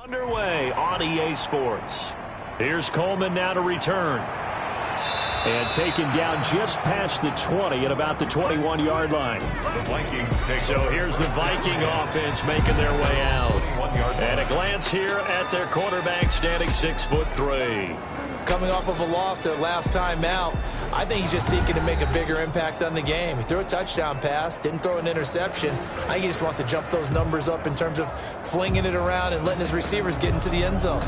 Underway on EA Sports. Here's Coleman now to return. And taken down just past the 20 at about the 21-yard line. The Vikings take So here's the Viking offense making their way out. And a glance here at their quarterback standing 6'3". Coming off of a loss their last time out, I think he's just seeking to make a bigger impact on the game. He threw a touchdown pass, didn't throw an interception. I think he just wants to jump those numbers up in terms of flinging it around and letting his receivers get into the end zone.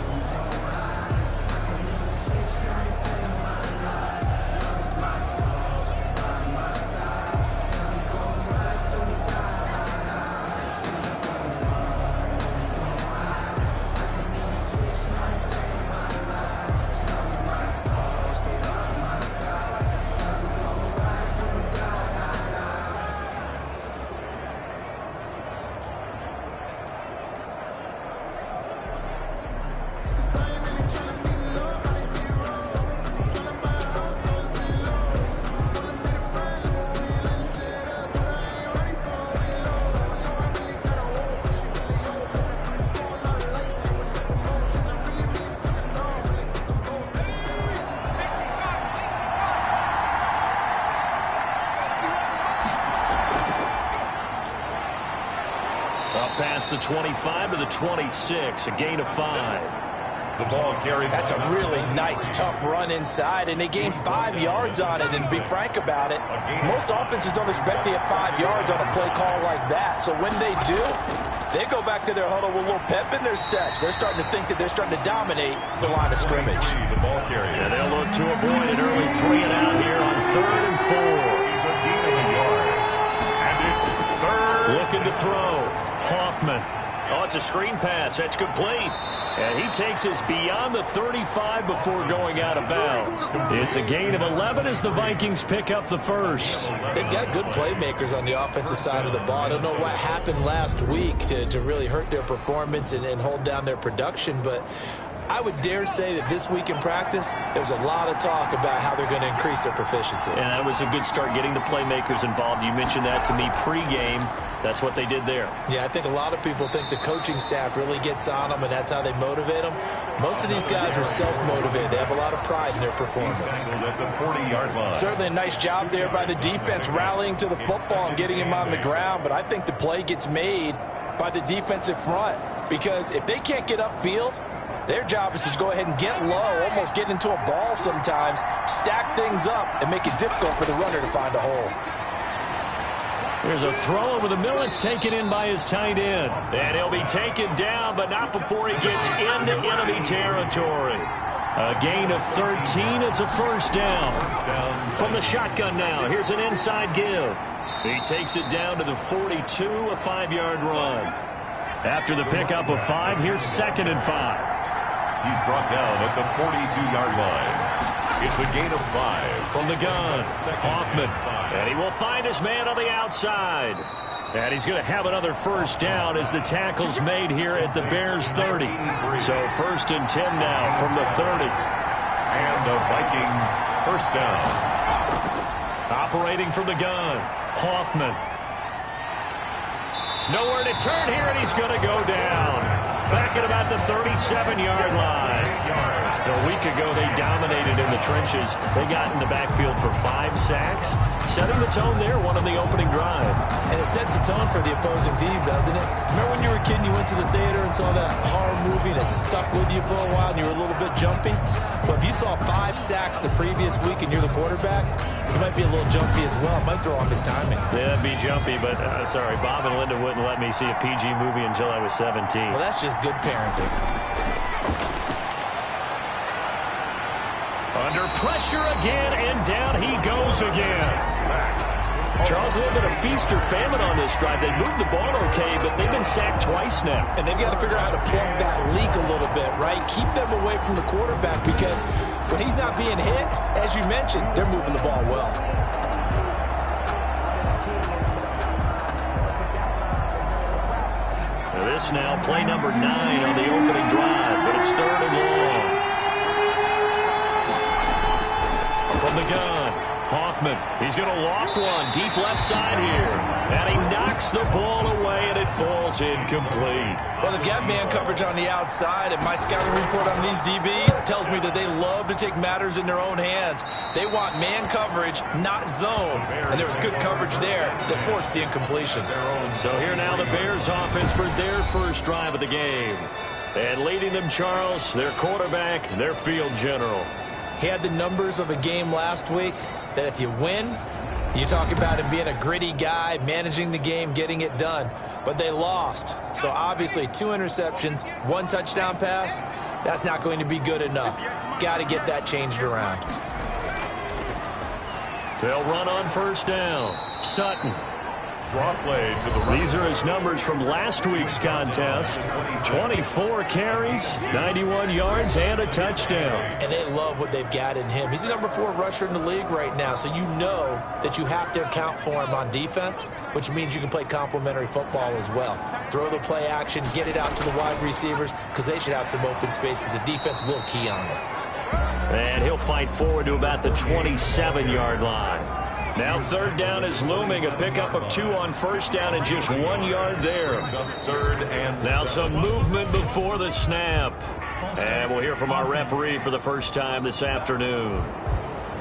Past the 25 to the 26, a gain of 5. The ball carried. That's a really nice, tough run inside, and they gained 5 yards on it. And to be frank about it, most offenses don't expect to get 5 yards on a play call like that. So when they do, they go back to their huddle with a little pep in their steps. They're starting to think that they're starting to dominate the line of scrimmage. The ball carrier. And they'll look to avoid an early 3 and out here on 3rd and 4. He's a gain of a yard. And it's 3rd. Looking to throw. Hoffman. Oh, it's a screen pass. That's complete. And he takes us beyond the 35 before going out of bounds. It's a gain of 11 as the Vikings pick up the first. They've got good playmakers on the offensive side of the ball. I don't know what happened last week to really hurt their performance and hold down their production, but I would dare say that this week in practice, there's a lot of talk about how they're going to increase their proficiency. And that was a good start getting the playmakers involved. You mentioned that to me pregame. That's what they did there. Yeah, I think a lot of people think the coaching staff really gets on them, and that's how they motivate them. Most of these guys are self-motivated. They have a lot of pride in their performance. At the 40-yard line. Certainly a nice job there by the defense rallying to the football and getting him on the ground, but I think the play gets made by the defensive front because if they can't get upfield, their job is to go ahead and get low, almost get into a ball sometimes, stack things up, and make it difficult for the runner to find a hole. There's a throw over the middle. It's taken in by his tight end. And he'll be taken down, but not before he gets into enemy territory. A gain of 13. It's a first down. From the shotgun now. Here's an inside give. He takes it down to the 42, a 5-yard run. After the pickup of 5, here's 2nd and 5. He's brought down at the 42-yard line. It's a gain of 5. From the gun, Hoffman. And he will find his man on the outside. And he's going to have another first down as the tackle's made here at the Bears' 30. So 1st and 10 now from the 30. And the Vikings first down. Operating from the gun, Hoffman. Nowhere to turn here, and he's going to go down. Back at about the 37-yard line. A week ago, they dominated in the trenches. They got in the backfield for 5 sacks, setting the tone there, one on the opening drive. And it sets the tone for the opposing team, doesn't it? Remember when you were a kid and you went to the theater and saw that horror movie that stuck with you for a while and you were a little bit jumpy? Well, if you saw 5 sacks the previous week and you're the quarterback, you might be a little jumpy as well. It might throw off his timing. Yeah, that'd be jumpy, but sorry, Bob and Linda wouldn't let me see a PG movie until I was 17. Well, that's just good parenting. Under pressure again, and down he goes again. Charles, a little bit of feast or famine on this drive. They moved the ball okay, but they've been sacked twice now. And they've got to figure out how to plug that leak a little bit, right? Keep them away from the quarterback because when he's not being hit, as you mentioned, they're moving the ball well. This now, play number 9 on the opening drive, but it's 3rd and long. From the gun, Hoffman, he's going to loft one deep left side here. And he knocks the ball away, and it falls incomplete. Well, they've got man coverage on the outside, and my scouting report on these DBs tells me that they love to take matters in their own hands. They want man coverage, not zone. And there was good coverage there that forced the incompletion. So here now the Bears offense for their first drive of the game. And leading them, Charles, their quarterback, their field general. He had the numbers of a game last week that if you win, you talk about him being a gritty guy, managing the game, getting it done. But they lost. So obviously 2 interceptions, 1 touchdown pass, that's not going to be good enough. Got to get that changed around. They'll run on first down. Sutton. Draw play to the right. These are his numbers from last week's contest. 24 carries, 91 yards, and a touchdown. And they love what they've got in him. He's the number 4 rusher in the league right now, so you know that you have to account for him on defense, which means you can play complementary football as well. Throw the play action, get it out to the wide receivers, because they should have some open space, because the defense will key on it. And he'll fight forward to about the 27-yard line. Now third down is looming, a pickup of 2 on first down and just 1 yard there. Now some movement before the snap. And we'll hear from our referee for the first time this afternoon.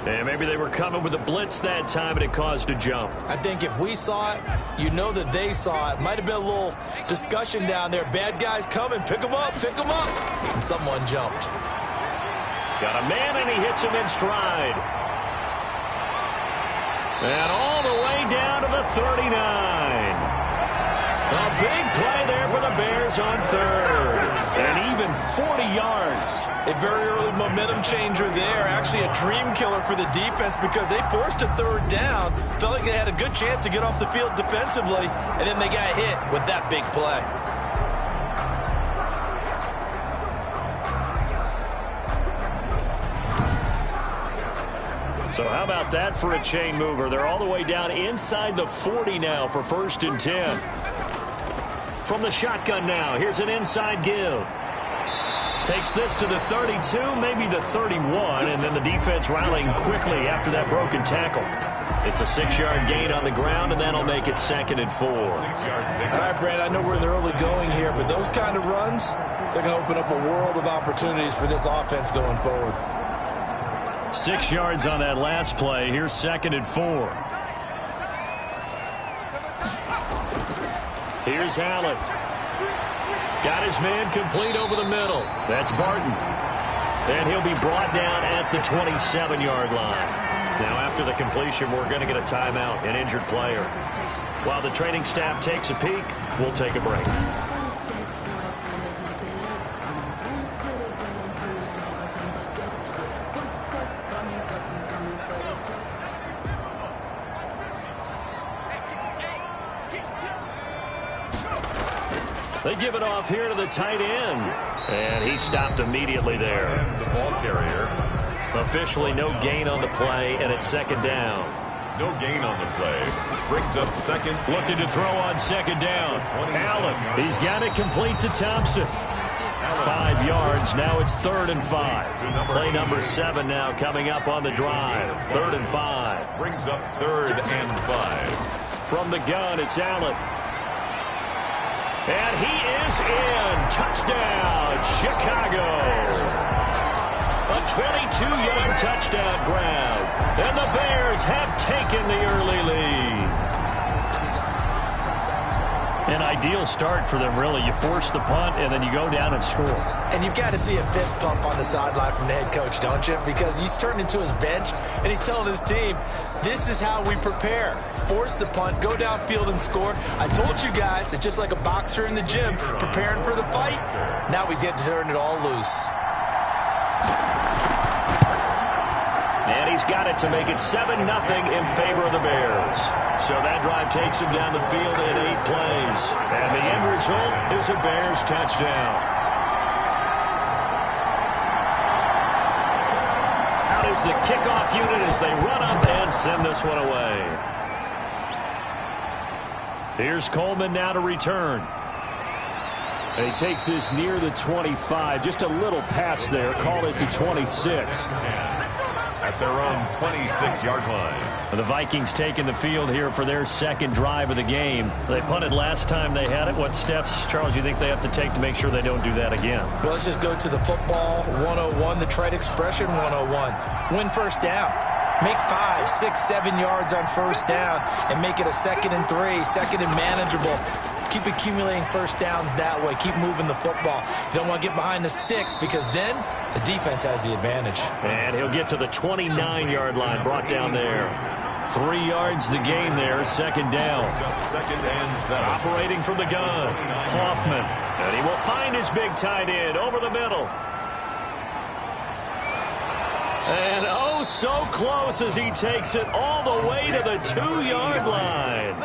And maybe they were coming with a blitz that time and it caused a jump. I think if we saw it, you know that they saw it. Might have been a little discussion down there. Bad guys coming, pick them up, pick them up. And someone jumped. Got a man and he hits him in stride. And all the way down to the 39. A big play there for the Bears on third. And even 40 yards. A very early momentum changer there. Actually a dream killer for the defense because they forced a third down. Felt like they had a good chance to get off the field defensively. And then they got hit with that big play. So how about that for a chain mover? They're all the way down inside the 40 now for 1st and 10. From the shotgun now, here's an inside give. Takes this to the 32, maybe the 31, and then the defense rallying quickly after that broken tackle. It's a 6-yard gain on the ground, and that'll make it 2nd and 4. All right, Brad, I know we're in the early going here, but those kind of runs, they're going to open up a world of opportunities for this offense going forward. 6 yards on that last play. Here's 2nd and 4. Here's Allen. Got his man complete over the middle. That's Barton. And he'll be brought down at the 27-yard line. Now, after the completion, we're going to get a timeout, an injured player. While the training staff takes a peek, we'll take a break. They give it off here to the tight end. And he stopped immediately there. The ball carrier. Officially no gain on the play, and it's 2nd down. No gain on the play. Brings up 2nd. Looking to throw on 2nd down. Allen, he's got it complete to Thompson. 5 yards. Now it's 3rd and 5. Play number 7 now coming up on the drive. 3rd and 5. Brings up 3rd and 5. From the gun, it's Allen. And he is in. Touchdown, Chicago. A 22-yard touchdown grab. And the Bears have taken the early lead. An ideal start for them, really. You force the punt, and then you go down and score. And you've got to see a fist pump on the sideline from the head coach, don't you? Because he's turned into his bench, and he's telling his team, this is how we prepare. Force the punt, go downfield and score. I told you guys, it's just like a boxer in the gym preparing for the fight. Now we get to turn it all loose. And he's got it to make it 7-0 in favor of the Bears. So that drive takes him down the field in 8 plays. And the end result is a Bears touchdown. Out is the kickoff unit as they run up and send this one away. Here's Coleman now to return. And he takes this near the 25. Just a little pass there. Call it the 26. at their own 26-yard line. The Vikings taking the field here for their second drive of the game. They punted last time they had it. What steps, Charles, you think they have to take to make sure they don't do that again? Well, let's just go to the football 101, the trite expression 101. Win first down. Make 5, 6, 7 yards on first down and make it a 2nd and 3, 2nd and manageable. Keep accumulating first downs that way. Keep moving the football. You don't want to get behind the sticks because then the defense has the advantage. And he'll get to the 29-yard line, brought down there. 3 yards the gain there, 2nd down. 2nd and 7. Operating from the gun, Hoffman. And he will find his big tight end over the middle. And oh, so close as he takes it all the way to the 2-yard line.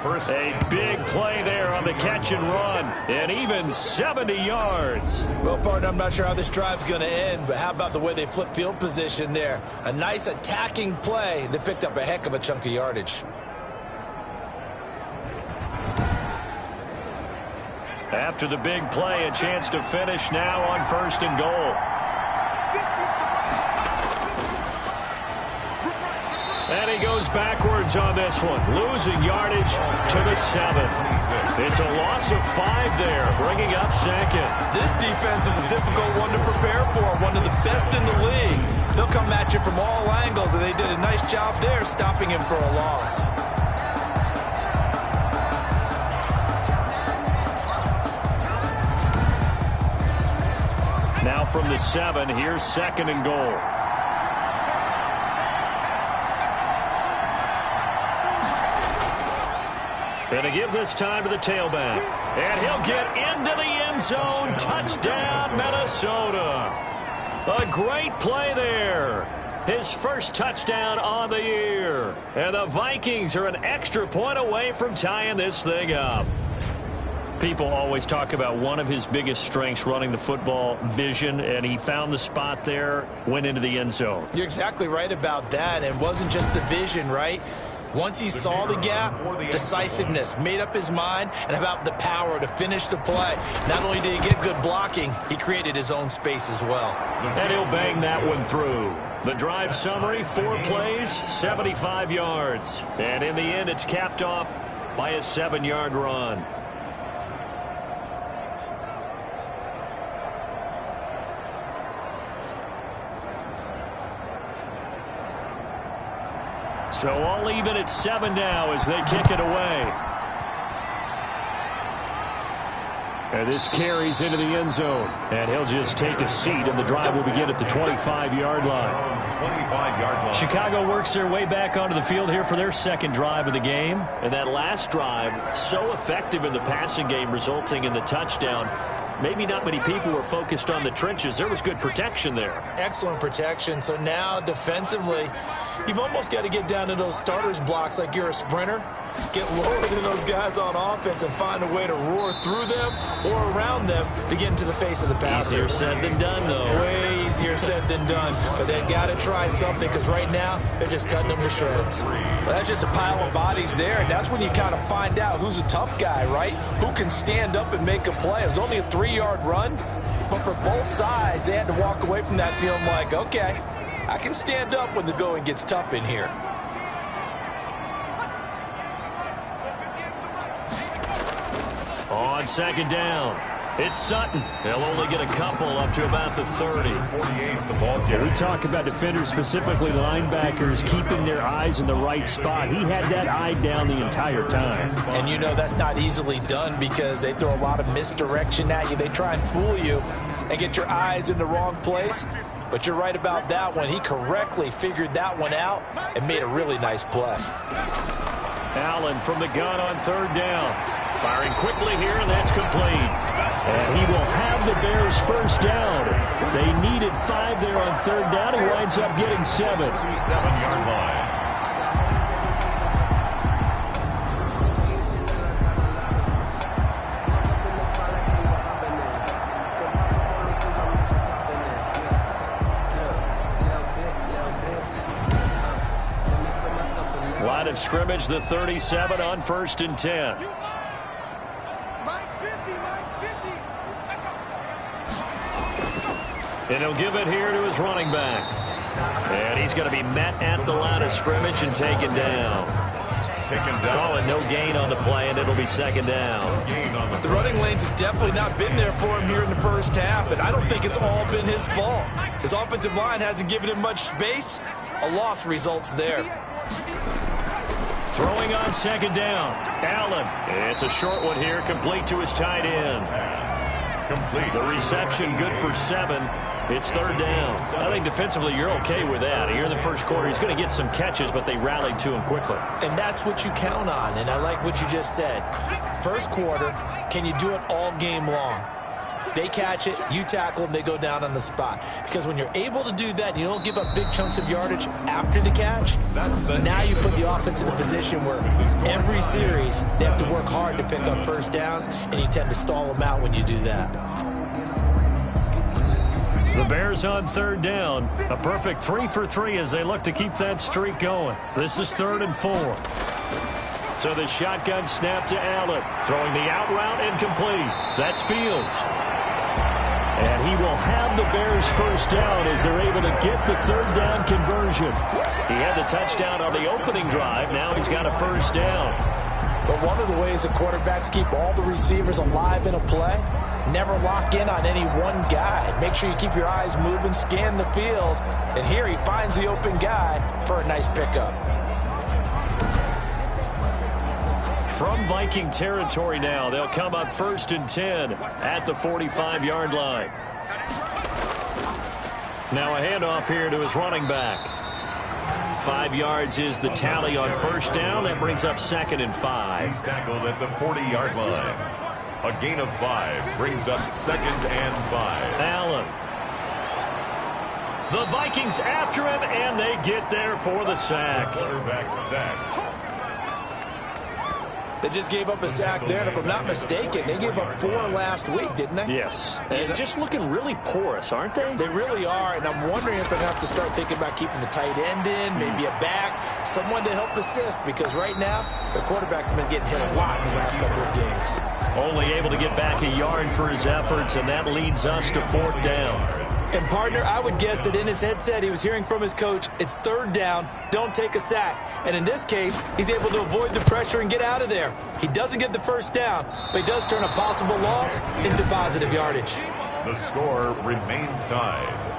A big play there on the catch and run, and even 70 yards. Well, partner, I'm not sure how this drive's going to end, but how about the way they flip field position there? A nice attacking play that picked up a heck of a chunk of yardage. After the big play, a chance to finish now on 1st and goal. And he goes backwards on this one, losing yardage to the 7. It's a loss of 5 there, bringing up 2nd. This defense is a difficult one to prepare for, one of the best in the league. They'll come at you from all angles, and they did a nice job there stopping him for a loss. Now from the 7, here's 2nd and goal. And to give this time to the tailback. And he'll get into the end zone. Touchdown, Minnesota. A great play there. His first touchdown on the year. And the Vikings are an extra point away from tying this thing up. People always talk about one of his biggest strengths, running the football, vision, and he found the spot there, went into the end zone. You're exactly right about that. And it wasn't just the vision, right? Once he saw the gap, decisiveness, made up his mind, and about the power to finish the play. Not only did he get good blocking, he created his own space as well. And he'll bang that one through. The drive summary, 4 plays, 75 yards. And in the end, it's capped off by a 7-yard run. So all even at 7 now as they kick it away. And this carries into the end zone. And he'll just take a seat, and the drive will begin at the 25-yard line. 25-yard line. Chicago works their way back onto the field here for their second drive of the game. And that last drive, so effective in the passing game, resulting in the touchdown. Maybe not many people were focused on the trenches. There was good protection there. Excellent protection. So now defensively, you've almost got to get down to those starters blocks like you're a sprinter. Get lower than those guys on offense and find a way to roar through them or around them to get into the face of the passer. Easier said than done, though. Way easier said than done. But they've got to try something because right now they're just cutting them to shreds. Well, that's just a pile of bodies there, and that's when you kind of find out who's a tough guy, right? Who can stand up and make a play. It was only a 3-yard run, but for both sides, they had to walk away from that feeling like, okay, I can stand up when the going gets tough in here. On 2nd down, it's Sutton. They'll only get a couple up to about the 30. 48, the ball carrier. We talk about defenders, specifically linebackers, keeping their eyes in the right spot. He had that eye down the entire time. And you know that's not easily done because they throw a lot of misdirection at you. They try and fool you and get your eyes in the wrong place. But you're right about that one. He correctly figured that one out and made a really nice play. Allen from the gun on 3rd down. Firing quickly here, and that's complete. And he will have the Bears first down. They needed 5 there on 3rd down. He winds up getting 7. 37-yard line. Line of scrimmage, the 37 on 1st and 10. And he'll give it here to his running back. And he's going to be met at the line of scrimmage and taken down. Calling no gain on the play, and it'll be second down. The running lanes have definitely not been there for him here in the first half, and I don't think it's all been his fault. His offensive line hasn't given him much space. A loss results there. Throwing on second down. Allen. It's a short one here, complete to his tight end. Complete. The reception good for 7. It's third down. I think defensively you're okay with that. Here in the first quarter, he's going to get some catches, but they rallied to him quickly. And that's what you count on, and I like what you just said. First quarter, can you do it all game long? They catch it, you tackle them, they go down on the spot. Because when you're able to do that, you don't give up big chunks of yardage after the catch. Now you put the offense in a position where every series they have to work hard to pick up first downs, and you tend to stall them out when you do that. The Bears on third down. A perfect 3 for 3 as they look to keep that streak going. This is 3rd and 4. So the shotgun snap to Allen. Throwing the out route incomplete. That's Fields. And he will have the Bears first down as they're able to get the third down conversion. He had the touchdown on the opening drive. Now he's got a first down. But one of the ways the quarterbacks keep all the receivers alive in a play, never lock in on any one guy. Make sure you keep your eyes moving, scan the field. And here he finds the open guy for a nice pickup. From Viking territory now, they'll come up 1st and 10 at the 45-yard line. Now a handoff here to his running back. 5 yards is the tally on first down. That brings up 2nd and 5. He's tackled at the 40-yard line. A gain of 5 brings up 2nd and 5. Allen. The Vikings after him, and they get there for the sack. Quarterback sacked. They just gave up a sack there, and if I'm not mistaken, they gave up 4 last week, didn't they? Yes. And just looking really porous, aren't they? They really are, and I'm wondering if they're going to have to start thinking about keeping the tight end in, maybe a back, someone to help assist, because right now, the quarterback's been getting hit a lot in the last couple of games. Only able to get back a yard for his efforts, and that leads us to 4th down. And, partner, I would guess that in his headset he was hearing from his coach, it's 3rd down, don't take a sack. And in this case, he's able to avoid the pressure and get out of there. He doesn't get the first down, but he does turn a possible loss into positive yardage. The score remains tied.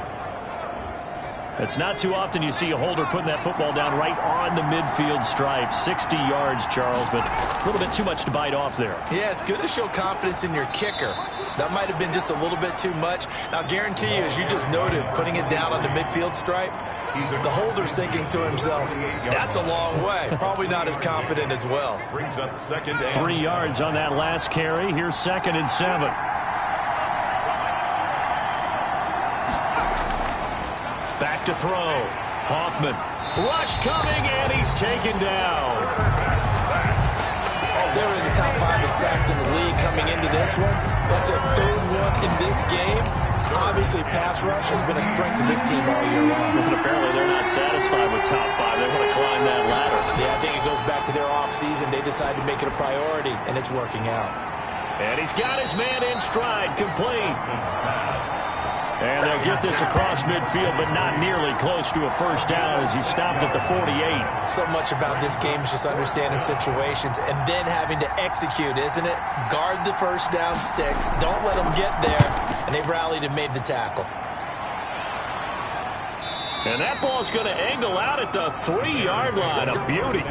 It's not too often you see a holder putting that football down right on the midfield stripe. 60 yards, Charles, but a little bit too much to bite off there. Yeah, it's good to show confidence in your kicker. That might have been just a little bit too much. Now, I guarantee you, as you just noted, putting it down on the midfield stripe, the holder's thinking to himself, that's a long way. Probably not as confident as well. Brings up 2nd and 3 yards on that last carry. Here's 2nd and 7. Back to throw. Hoffman. Rush coming, and he's taken down. They're in the top 5 in sacks in the league coming into this one. That's their 3rd one in this game. Obviously, pass rush has been a strength of this team all year long. And apparently they're not satisfied with top 5. They want to climb that ladder. Yeah, I think it goes back to their offseason. They decided to make it a priority, and it's working out. And he's got his man in stride, complete. And they'll get this across midfield, but not nearly close to a first down as he stopped at the 48. So much about this game is just understanding situations and then having to execute, isn't it? Guard the first down sticks. Don't let them get there. And they rallied and made the tackle. And that ball's going to angle out at the 3-yard line. A beauty.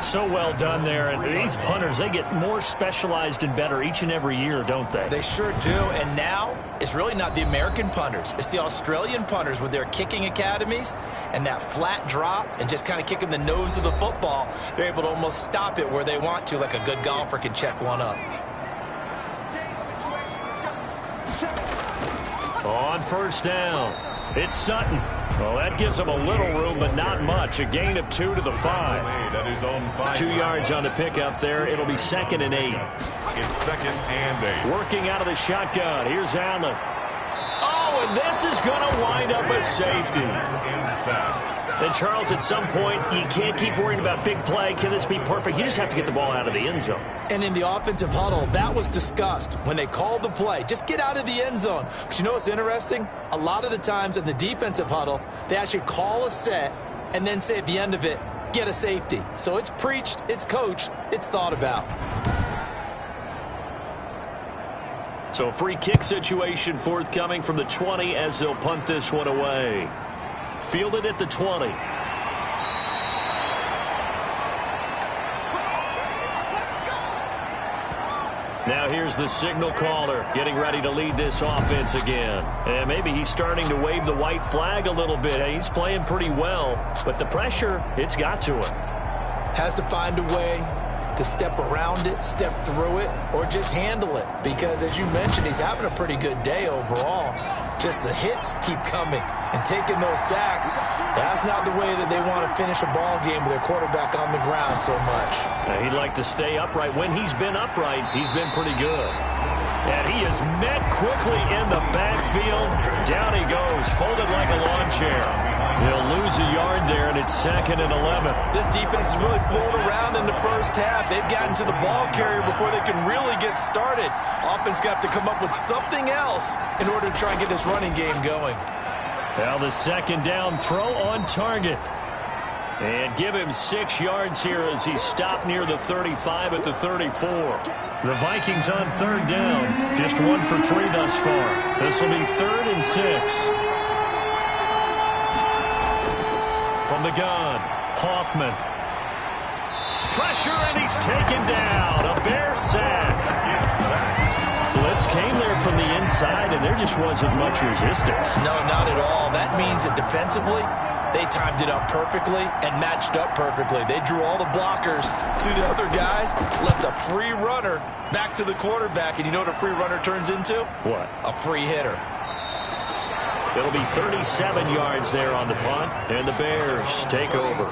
So well done there. And these punters, they get more specialized and better each and every year, don't they? They sure do. And now it's really not the American punters. It's the Australian punters with their kicking academies and that flat drop and just kind of kicking the nose of the football. They're able to almost stop it where they want to, like a good golfer can check one up. On first down, it's Sutton. Well, that gives him a little room, but not much. A gain of 2 to the 5. 2 yards on the pickup there. It'll be 2nd and 8. It's 2nd and 8. Working out of the shotgun. Here's Allen. Oh, and And this is going to wind up a safety. And, Charles, at some point, you can't keep worrying about big play. Can this be perfect? You just have to get the ball out of the end zone. And in the offensive huddle, that was discussed when they called the play. Just get out of the end zone. But you know what's interesting? A lot of the times in the defensive huddle, they actually call a set and then say at the end of it, get a safety. So it's preached, it's coached, it's thought about. So a free kick situation forthcoming from the 20 as they'll punt this one away. Fielded at the 20. Now here's the signal caller getting ready to lead this offense again. And maybe he's starting to wave the white flag a little bit. He's playing pretty well, but the pressure, it's got to him. Has to find a way to step around it, step through it, or just handle it. Because as you mentioned, he's having a pretty good day overall. Just the hits keep coming and taking those sacks. That's not the way that they want to finish a ball game with their quarterback on the ground so much. He'd like to stay upright. When he's been upright, he's been pretty good. And he is met quickly in the backfield. Down he goes, folded like a lawn chair. He'll lose a yard there, and it's 2nd and 11. This defense is really flown around in the first half. They've gotten to the ball carrier before they can really get started. Offense got to come up with something else in order to try and get this running game going. Now the 2nd down throw on target. And give him 6 yards here as he stopped near the 35 at the 34. The Vikings on 3rd down. Just 1 for 3 thus far. This will be 3rd and 6. From the gun, Hoffman. Pressure, and he's taken down. A Bear sack. Blitz came there from the inside, and there just wasn't much resistance. No, not at all. That means that defensively, they timed it up perfectly and matched up perfectly. They drew all the blockers to the other guys, left a free runner back to the quarterback, and you know what a free runner turns into? What? A free hitter. It'll be 37 yards there on the punt, and the Bears take over.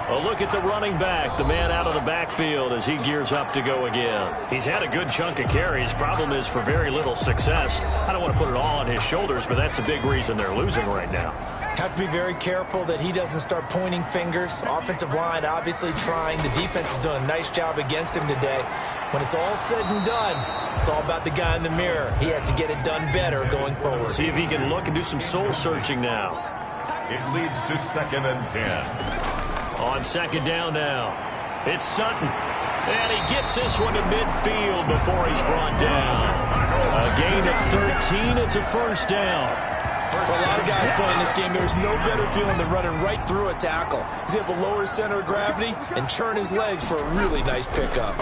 A look at the running back, the man out of the backfield as he gears up to go again. He's had a good chunk of carries. Problem is for very little success. I don't want to put it all on his shoulders, but that's a big reason they're losing right now. Have to be very careful that he doesn't start pointing fingers. Offensive line obviously trying. The defense is doing a nice job against him today. When it's all said and done, it's all about the guy in the mirror. He has to get it done better going forward. See if he can look and do some soul searching now. It leads to 2nd and 10. On 2nd down now, it's Sutton. And he gets this one to midfield before he's brought down. A gain of 13. It's a 1st down. For a lot of guys playing this game, there's no better feeling than running right through a tackle. He's able to lower his center of gravity and churn his legs for a really nice pickup.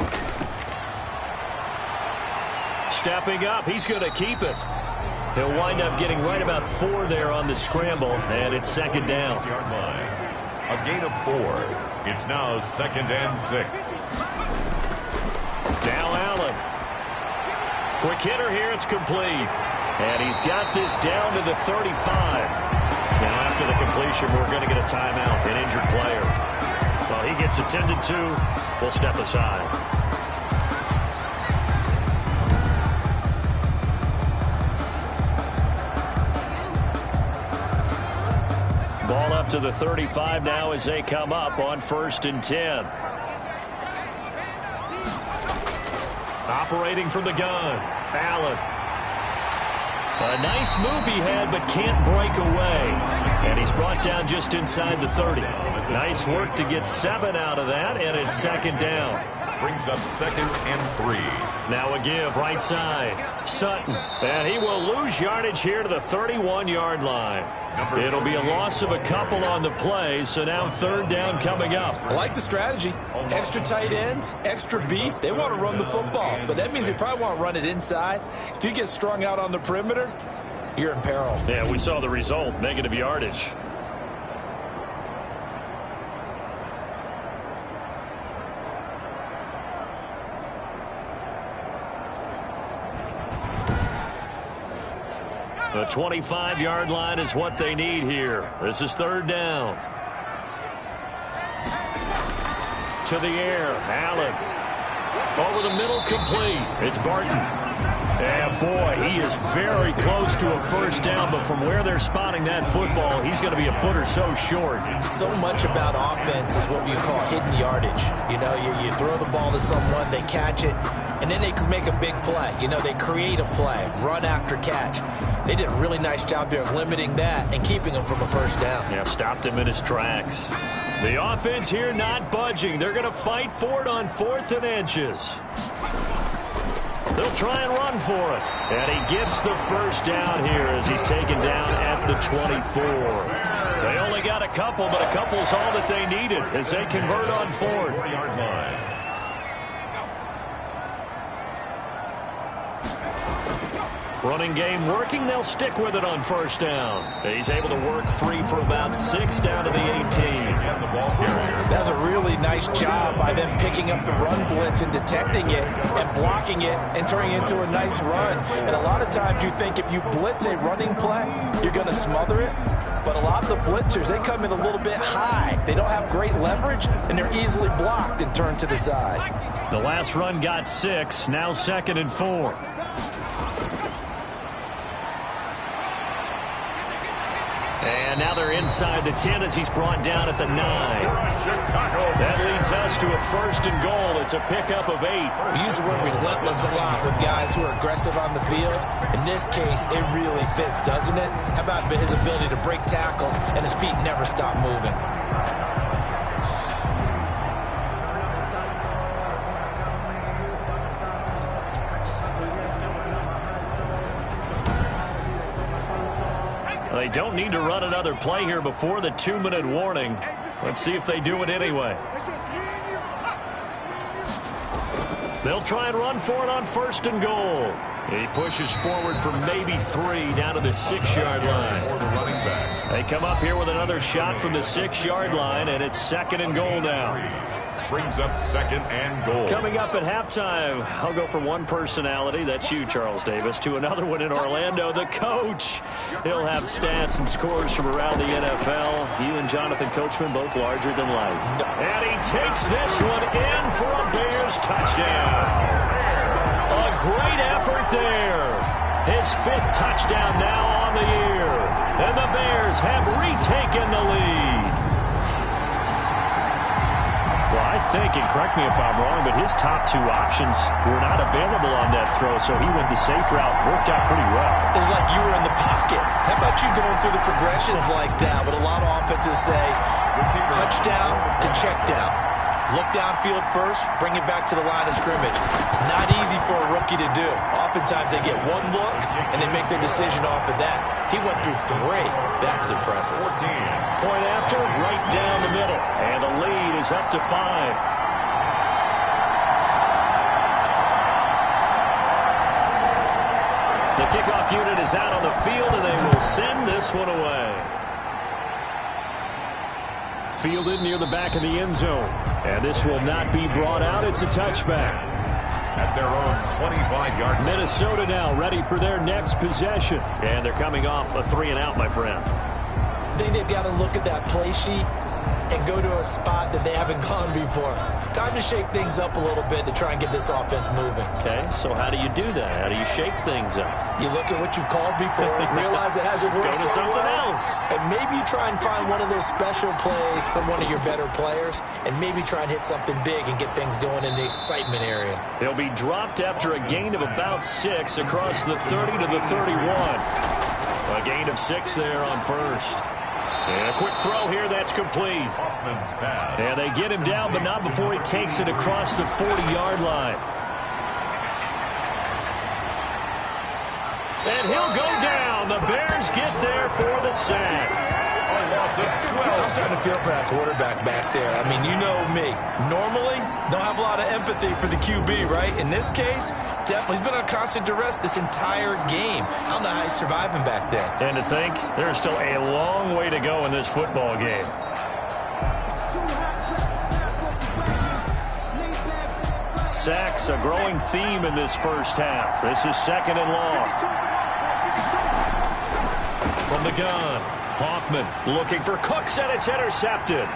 Stepping up, he's going to keep it. He'll wind up getting right about 4 there on the scramble, and it's 2nd down. A gain of 4. It's now 2nd and 6. Now Allen. Quick hitter here, it's complete. And he's got this down to the 35. Now after the completion, we're going to get a timeout, an injured player. Well, he gets attended to. We'll step aside. Ball up to the 35 now as they come up on 1st and 10. Operating from the gun, Allen. A nice move he had, but can't break away. And he's brought down just inside the 30. Nice work to get 7 out of that, and it's 2nd down. Brings up 2nd and 3. Now a give right side. Sutton. And he will lose yardage here to the 31-yard line. It'll be a loss of a couple on the play, so now 3rd down coming up. I like the strategy. Extra tight ends, extra beef. They want to run the football, but that means they probably want to run it inside. If you get strung out on the perimeter, you're in peril. Yeah, we saw the result, negative yardage. The 25-yard line is what they need here. This is 3rd down. To the air, Allen. Over the middle, complete. It's Barton. And boy, he is very close to a first down, but from where they're spotting that football, he's going to be a foot or so short. So much about offense is what we call hidden yardage. You know, you throw the ball to someone, they catch it, and then they can make a big play. You know, they create a play, run after catch. They did a really nice job there of limiting that and keeping him from a first down. Yeah, stopped him in his tracks. The offense here not budging. They're going to fight for it on 4th and inches. They'll try and run for it. And he gets the first down here as he's taken down at the 24. They only got a couple, but a couple's all that they needed as they convert on 4th. 4-yard line. Running game working. They'll stick with it on first down. He's able to work free for about 6 down to the 18. And the ball carrier. That's a really nice job by them picking up the run blitz and detecting it and blocking it and turning it into a nice run. And a lot of times you think if you blitz a running play, you're going to smother it. But a lot of the blitzers, they come in a little bit high. They don't have great leverage, and they're easily blocked and turned to the side. The last run got 6. Now 2nd and 4. And now they're inside the 10 as he's brought down at the 9. That leads us to a 1st and goal. It's a pickup of 8. We use the word relentless a lot with guys who are aggressive on the field. In this case, it really fits, doesn't it? How about his ability to break tackles and his feet never stop moving? They don't need to run another play here before the 2-minute warning. Let's see if they do it anyway. They'll try and run for it on 1st and goal. He pushes forward for maybe 3 down to the 6-yard line. They come up here with another shot from the 6-yard line, and it's 2nd and goal now. Brings up 2nd and goal. Coming up at halftime, I'll go from one personality, that's you, Charles Davis, to another one in Orlando, the coach. He'll have stats and scores from around the NFL. You and Jonathan Coachman both larger than life. And he takes this one in for a Bears touchdown. A great effort there. His 5th touchdown now on the year. And the Bears have retaken the lead. Well, I think, and correct me if I'm wrong, but his top 2 options were not available on that throw, so he went the safe route. Worked out pretty well. It was like you were in the pocket. How about you going through the progressions like that? But a lot of offenses say touchdown to check down. Look downfield first, bring it back to the line of scrimmage. Not easy for a rookie to do. Oftentimes they get one look, and they make their decision off of that. He went through 3. That was impressive. 14. Point after, right down the middle. And the lead is up to 5. The kickoff unit is out on the field, and they will send this one away. Fielded near the back of the end zone. And this will not be brought out. It's a touchback. At their own 25-yard line. Minnesota now ready for their next possession. And they're coming off a 3-and-out, my friend. I think they've got to look at that play sheet and go to a spot that they haven't gone before. Time to shake things up a little bit to try and get this offense moving. Okay, so how do you do that? How do you shake things up? You look at what you've called before, realize it hasn't worked Go to so something well, else. and maybe you try and find one of those special plays from one of your better players, and maybe try and hit something big and get things going in the excitement area. They'll be dropped after a gain of about 6 across the 30 to the 31. A gain of 6 there on 1st. And a quick throw here, that's complete. And they get him down, but not before he takes it across the 40-yard line. And he'll go down. The Bears get there for the sack. I'm starting to feel for that quarterback back there. I mean, you know me. Normally, don't have a lot of empathy for the QB, right? In this case, definitely. He's been on constant duress this entire game. I don't know how he's surviving back there. And to think, there's still a long way to go in this football game. Sacks, a growing theme in this first half. This is 2nd and long. From the gun, Hoffman looking for Cooks, and it's intercepted.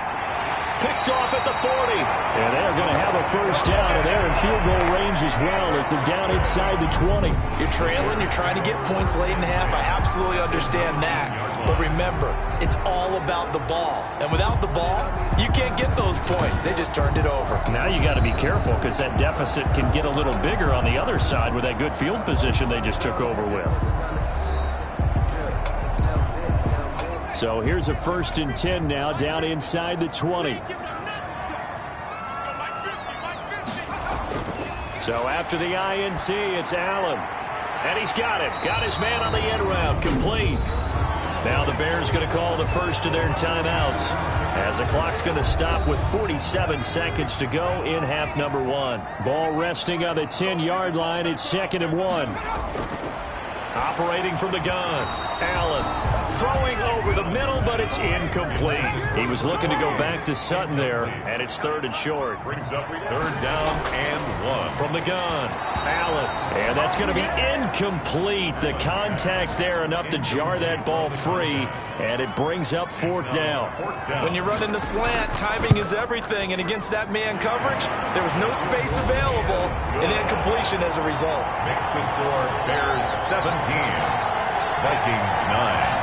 Picked off at the 40. And they're going to have a first down, and they're in field goal range as well as they're down inside the 20. You're trailing. You're trying to get points late in half. I absolutely understand that. But remember, it's all about the ball. And without the ball, you can't get those points. They just turned it over. Now you got to be careful because that deficit can get a little bigger on the other side with that good field position they just took over with. So here's a 1st and 10 now, down inside the 20. So after the INT, it's Allen. And he's got it. Got his man on the end route. Complete. Now the Bears going to call the first of their timeouts as the clock's going to stop with 47 seconds to go in half number 1. Ball resting on the 10-yard line. It's 2nd and 1. Operating from the gun. Allen. Throwing over the middle, but it's incomplete. He was looking to go back to Sutton there, and it's 3rd and short. Brings up 3rd down and 1. From the gun, Allen. And that's going to be incomplete. The contact there enough to jar that ball free, and it brings up 4th down. When you run in the slant, timing is everything, and against that man coverage, there was no space available, and incompletion as a result. Makes the score Bears 17, Vikings 9.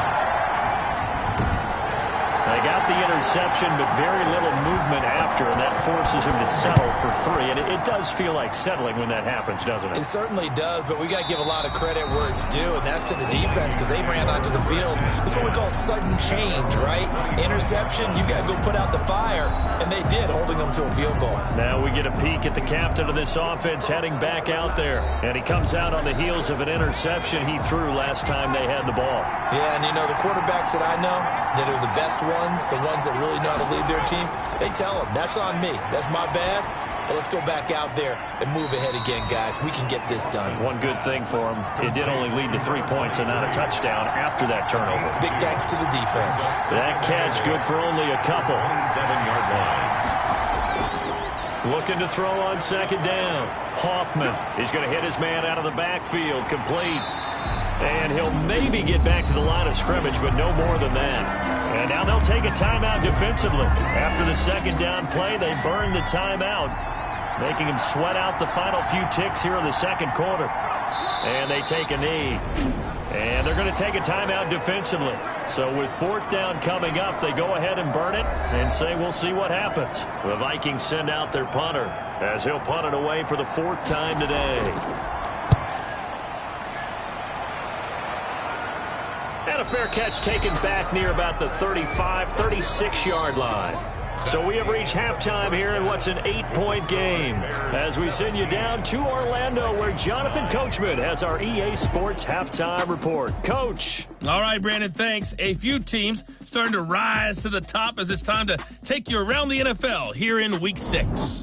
They got the interception, but very little movement after, and that forces him to settle for 3. And it does feel like settling when that happens, doesn't it? It certainly does, but we got to give a lot of credit where it's due, and that's to the defense because they ran onto the field. This is what we call sudden change, right? Interception, you got to go put out the fire, and they did, holding them to a field goal. Now we get a peek at the captain of this offense heading back out there, and he comes out on the heels of an interception he threw last time they had the ball. Yeah, and you know, the quarterbacks that I know that are the best ones, the ones that really know how to lead their team, they tell them, that's on me. That's my bad. But let's go back out there and move ahead again, guys. We can get this done. One good thing for him, it did only lead to 3 points and not a touchdown after that turnover. Big thanks to the defense. That catch good for only a couple. 27-yard line. Looking to throw on 2nd down. Hoffman is going to hit his man out of the backfield. Complete. And he'll maybe get back to the line of scrimmage, but no more than that. And now they'll take a timeout defensively. After the 2nd down play, they burn the timeout, making him sweat out the final few ticks here in the 2nd quarter. And they take a knee. And they're going to take a timeout defensively. So with 4th down coming up, they go ahead and burn it and say we'll see what happens. The Vikings send out their punter as he'll punt it away for the 4th time today. And a fair catch taken back near about the 35, 36-yard line. So we have reached halftime here in what's an 8-point game as we send you down to Orlando where Jonathan Coachman has our EA Sports halftime report. Coach. All right, Brandon, thanks. A few teams starting to rise to the top as it's time to take you around the NFL here in Week 6.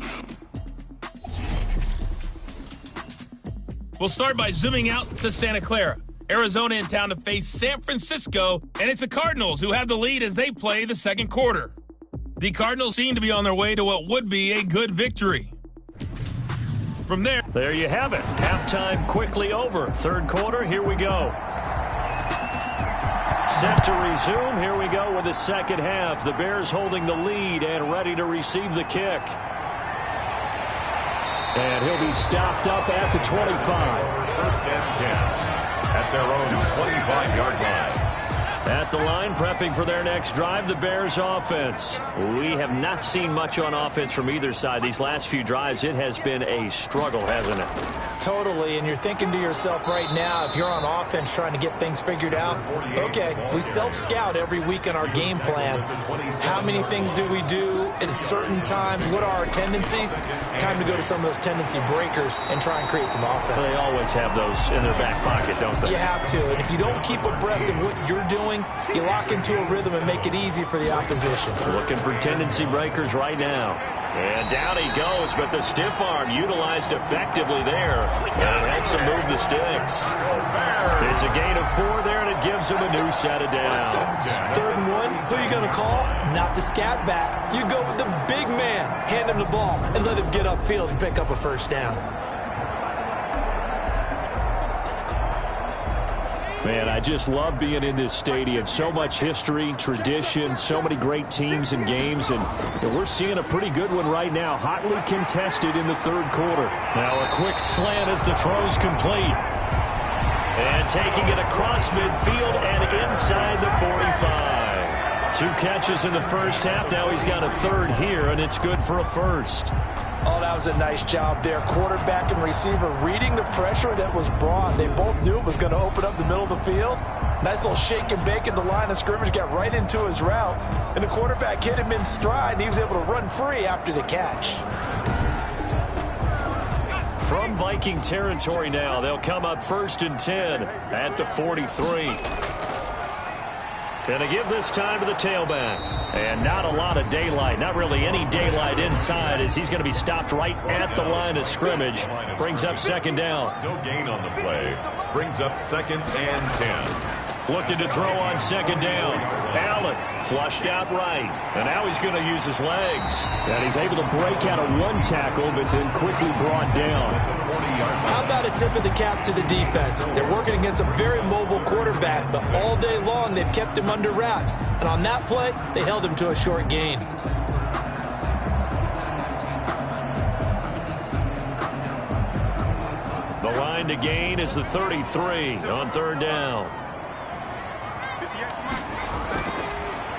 We'll start by zooming out to Santa Clara. Arizona in town to face San Francisco, and it's the Cardinals who have the lead as they play the 2nd quarter. The Cardinals seem to be on their way to what would be a good victory. From there you have it. Halftime quickly over. 3rd quarter, here we go. Set to resume. Here we go with the 2nd half. The Bears holding the lead and ready to receive the kick. And he'll be stopped up at the 25. 1st and 10. At their own 25-yard line. At the line, prepping for their next drive, the Bears offense. We have not seen much on offense from either side. These last few drives, it has been a struggle, hasn't it? Totally, and you're thinking to yourself right now, if you're on offense trying to get things figured out, okay, we self-scout every week in our game plan. How many things do we do at certain times? What are our tendencies? Time to go to some of those tendency breakers and try and create some offense. They always have those in their back pocket, don't they? You have to, and if you don't keep abreast of what you're doing, you lock into a rhythm and make it easy for the opposition. Looking for tendency breakers right now. And down he goes, but the stiff arm utilized effectively there. And it helps him move the sticks. It's a gain of 4 there, and it gives him a new set of downs. 3rd and 1, who are you going to call? Not the scat back. You go with the big man. Hand him the ball and let him get upfield and pick up a 1st down. Man, I just love being in this stadium. So much history, tradition, so many great teams and games, and we're seeing a pretty good one right now. Hotly contested in the third quarter. Now a quick slant as the throw's complete. And taking it across midfield and inside the 45. 2 catches in the first half. Now he's got a third here, and it's good for a first. Oh, that was a nice job there. Quarterback and receiver reading the pressure that was brought. They both knew it was going to open up the middle of the field. Nice little shake and bake at the line of scrimmage, got right into his route. And the quarterback hit him in stride, and he was able to run free after the catch. From Viking territory now, they'll come up 1st and 10 at the 43. Going to give this time to the tailback. And not a lot of daylight, not really any daylight inside, as he's going to be stopped right at the line of scrimmage. Brings up 2nd down. No gain on the play. Brings up 2nd and 10. Looking to throw on 2nd down. Allen flushed out right. And now he's going to use his legs. And he's able to break out of 1 tackle, but then quickly brought down. How about a tip of the cap to the defense? They're working against a very mobile quarterback, but all day long they've kept him under wraps. And on that play, they held him to a short gain. The line to gain is the 33 on 3rd down.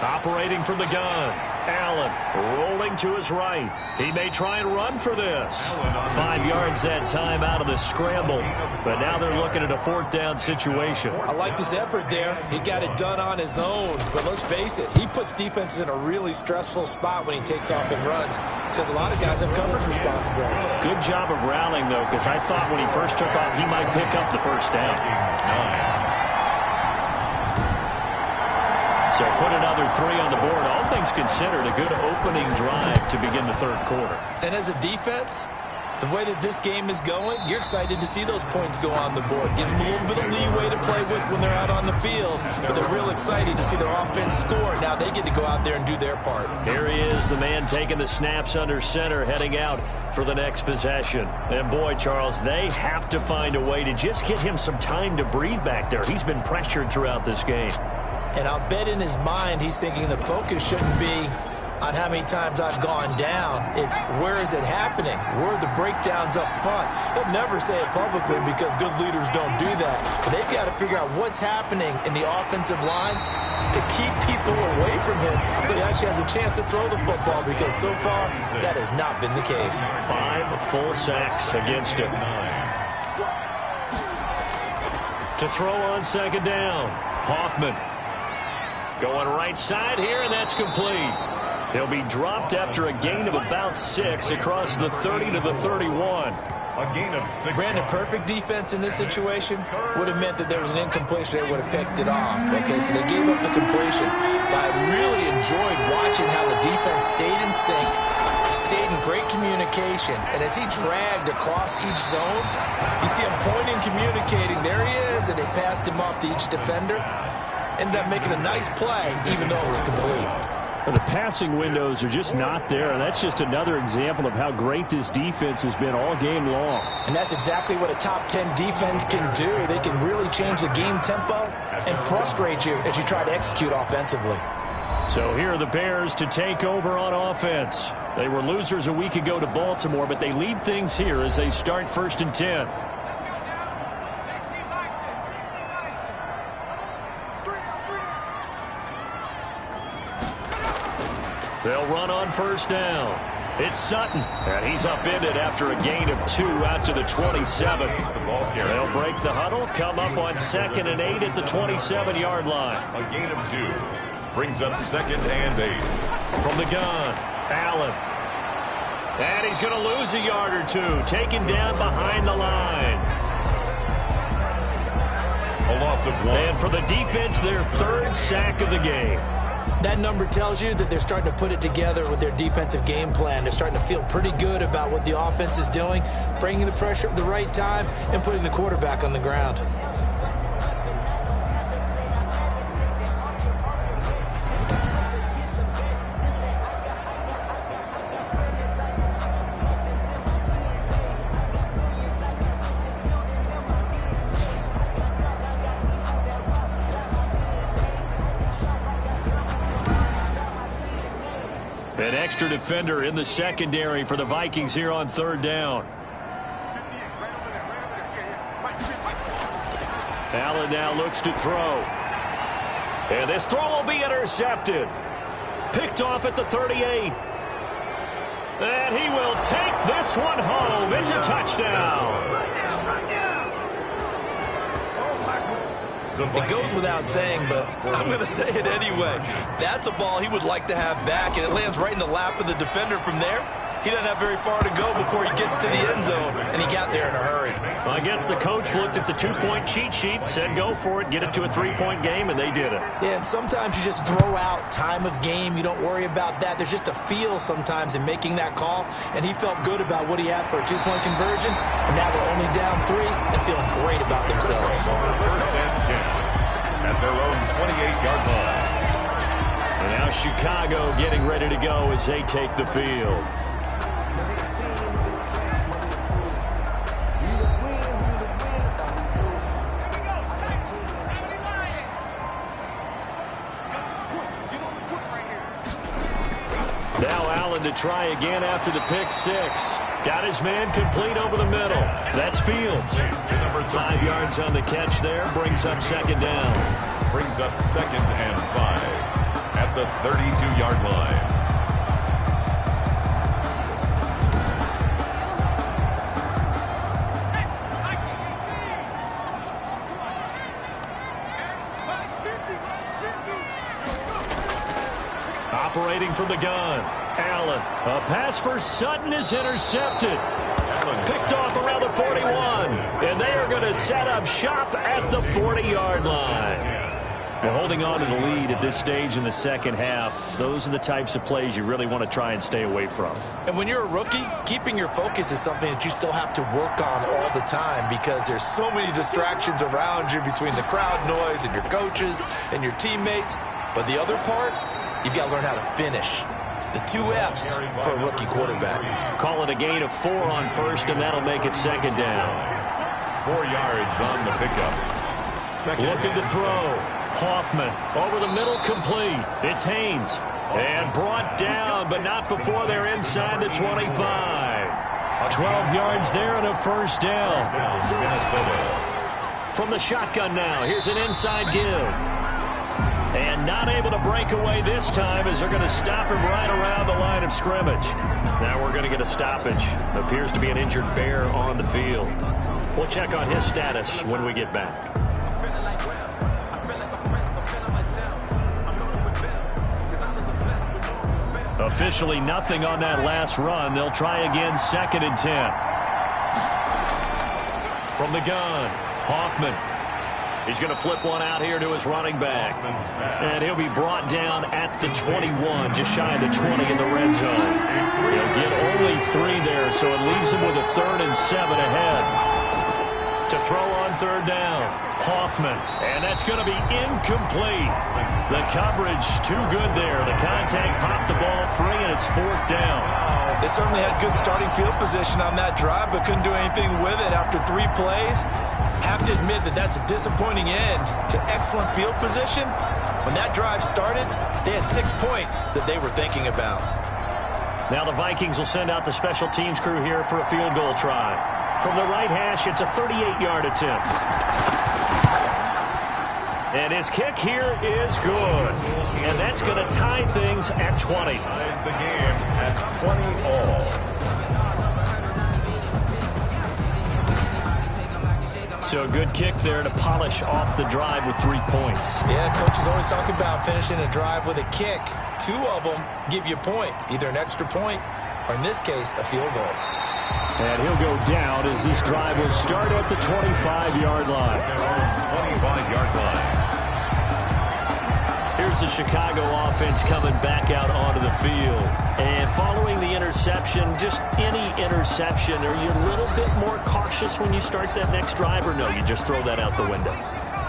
Operating from the gun. Allen rolling to his right. He may try and run for this. 5 yards that time out of the scramble. But now they're looking at a 4th down situation. I liked his effort there. He got it done on his own. But let's face it, he puts defenses in a really stressful spot when he takes off and runs, because a lot of guys have coverage responsibilities. Good job of rallying, though, because I thought when he first took off, he might pick up the 1st down. So put another 3 on the board. All things considered, a good opening drive to begin the 3rd quarter. And as a defense, the way that this game is going, you're excited to see those points go on the board. Gives them a little bit of leeway to play with when they're out on the field, but they're real excited to see their offense score. Now they get to go out there and do their part. Here he is, the man taking the snaps under center, heading out for the next possession. And boy, Charles, they have to find a way to just get him some time to breathe back there. He's been pressured throughout this game. And I'll bet in his mind he's thinking the focus shouldn't be on how many times I've gone down. It's where is it happening? Where are the breakdowns up front? He'll never say it publicly because good leaders don't do that. But they've got to figure out what's happening in the offensive line to keep people away from him so he actually has a chance to throw the football, because so far that has not been the case. 5 full sacks against him. To throw on 2nd down, Hoffman. Going right side here, and that's complete. He'll be dropped after a gain of about 6 across the 30 to the 31. A gain of 6. Brandon, perfect defense in this situation would have meant that there was an incompletion. They would have picked it off. Okay, so they gave up the completion. But I really enjoyed watching how the defense stayed in sync, stayed in great communication. And as he dragged across each zone, you see him pointing, communicating. There he is, and they passed him off to each defender. Ended up making a nice play, even though it was complete. Well, the passing windows are just not there, and that's just another example of how great this defense has been all game long. And that's exactly what a top 10 defense can do. They can really change the game tempo and frustrate you as you try to execute offensively. So here are the Bears to take over on offense. They were losers a week ago to Baltimore, but they lead things here as they start 1st and 10. They'll run on 1st down. It's Sutton, and he's upended after a gain of 2 out to the 27. They'll break the huddle, come up on 2nd and 8 at the 27-yard line. A gain of 2 brings up 2nd and 8. From the gun, Allen. And he's going to lose a yard or 2, taken down behind the line. A loss of 1. And for the defense, their 3rd sack of the game. That number tells you that they're starting to put it together with their defensive game plan. They're starting to feel pretty good about what the offense is doing, bringing the pressure at the right time, and putting the quarterback on the ground. An extra defender in the secondary for the Vikings here on third down. Allen now looks to throw. And this throw will be intercepted. Picked off at the 38. And he will take this one home. It's a touchdown. It goes without saying, but I'm going to say it anyway. That's a ball he would like to have back, and it lands right in the lap of the defender from there. He doesn't have very far to go before he gets to the end zone, and he got there in a hurry. So I guess the coach looked at the two-point cheat sheet, said go for it, get it to a three-point game, and they did it. Yeah, and sometimes you just throw out time of game. You don't worry about that. There's just a feel sometimes in making that call, and he felt good about what he had for a two-point conversion, and now they're only down 3 and feeling great about themselves. First and 10 at their own 28-yard line. And now Chicago getting ready to go as they take the field. Now Allen to try again after the pick 6. Got his man complete over the middle. That's Fields. 5 yards on the catch there. Brings up second down. Brings up 2nd and 5 at the 32-yard line. Operating from the gun. Allen. A pass for Sutton is intercepted. Picked off around the 41. And they are going to set up shop at the 40-yard line. Well, holding on to the lead at this stage in the second half, those are the types of plays you really want to try and stay away from. And when you're a rookie, keeping your focus is something that you still have to work on all the time because there's so many distractions around you between the crowd noise and your coaches and your teammates. But the other part, you've got to learn how to finish. It's the 2 F's for a rookie quarterback. Call it a gain of 4 on first, and that'll make it second down. 4 yards on the pickup. Looking to throw. Hoffman over the middle, complete. It's Haynes. And brought down, but not before they're inside the 25. 12 yards there and a first down. From the shotgun now, here's an inside give. And not able to break away this time as they're going to stop him right around the line of scrimmage. Now we're going to get a stoppage. Appears to be an injured Bear on the field. We'll check on his status when we get back. Officially nothing on that last run. They'll try again, 2nd and 10. From the gun, Hoffman. He's going to flip one out here to his running back. And he'll be brought down at the 21, just shy of the 20 in the red zone. He'll get only 3 there, so it leaves him with a 3rd and 7 ahead. To throw on third down, Hoffman. And that's going to be incomplete. The coverage too good there. The contact popped the ball free, and it's 4th down. They certainly had good starting field position on that drive, but couldn't do anything with it after 3 plays. Have to admit that that's a disappointing end to excellent field position. When that drive started, they had 6 points that they were thinking about. Now the Vikings will send out the special teams crew here for a field goal try. From the right hash, it's a 38-yard attempt. And his kick here is good. And that's going to tie things at 20. Ties the game at 20 all. So a good kick there to polish off the drive with 3 points. Yeah, coaches always talk about finishing a drive with a kick. 2 of them give you points, either an extra point or, in this case, a field goal. And he'll go down as this drive will start at the 25-yard line. 25-yard line. Here's the Chicago offense coming back out onto the field. And following the interception, just any interception, are you a little bit more cautious when you start that next drive, or no, you just throw that out the window?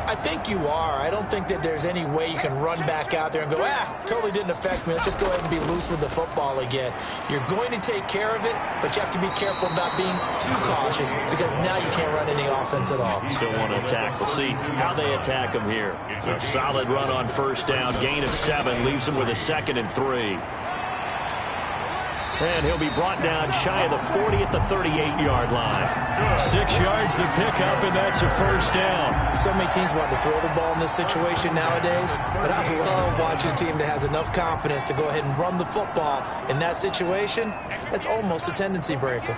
I think you are. I don't think that there's any way you can run back out there and go, totally didn't affect me. Let's just go ahead and be loose with the football again. You're going to take care of it, but you have to be careful about being too cautious because now you can't run any offense at all. Still want to attack. We'll see how they attack him here. A solid run on first down. Gain of 7 leaves him with a 2nd and 3. And he'll be brought down shy of the 40 at the 38-yard line. 6 yards the pickup, and that's a first down. So many teams want to throw the ball in this situation nowadays, but I love watching a team that has enough confidence to go ahead and run the football. In that situation, that's almost a tendency breaker.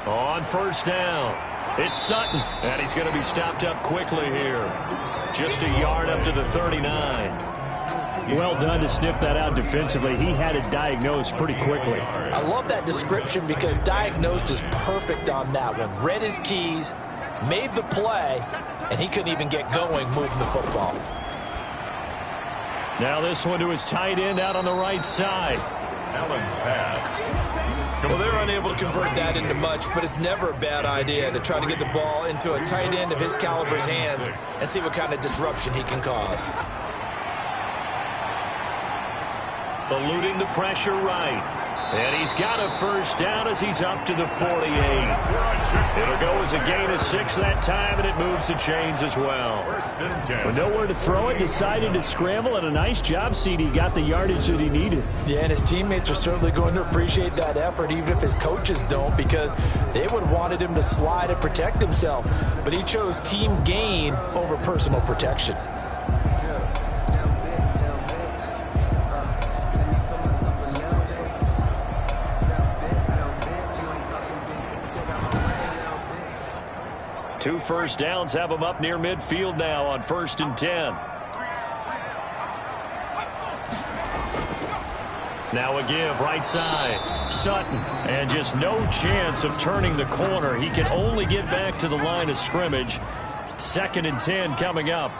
On first down, it's Sutton, and he's going to be stopped up quickly here. Just a yard up to the 39. Well done to sniff that out defensively. He had it diagnosed pretty quickly. I love that description because diagnosed is perfect on that one. Read his keys, made the play, and he couldn't even get going moving the football. Now this one to his tight end out on the right side. Allen's pass. Well, they're unable to convert that into much, but it's never a bad idea to try to get the ball into a tight end of his caliber's hands and see what kind of disruption he can cause. Eluding the pressure right. And he's got a first down as he's up to the 48. It'll go as a gain of 6 that time, and it moves the chains as well. With nowhere to throw it, decided to scramble, and a nice job, CD. Got the yardage that he needed. Yeah, and his teammates are certainly going to appreciate that effort, even if his coaches don't, because they would have wanted him to slide and protect himself. But he chose team gain over personal protection. Two first downs have him up near midfield now on 1st and 10. Now a give right side. Sutton, and just no chance of turning the corner. He can only get back to the line of scrimmage. 2nd and 10 coming up.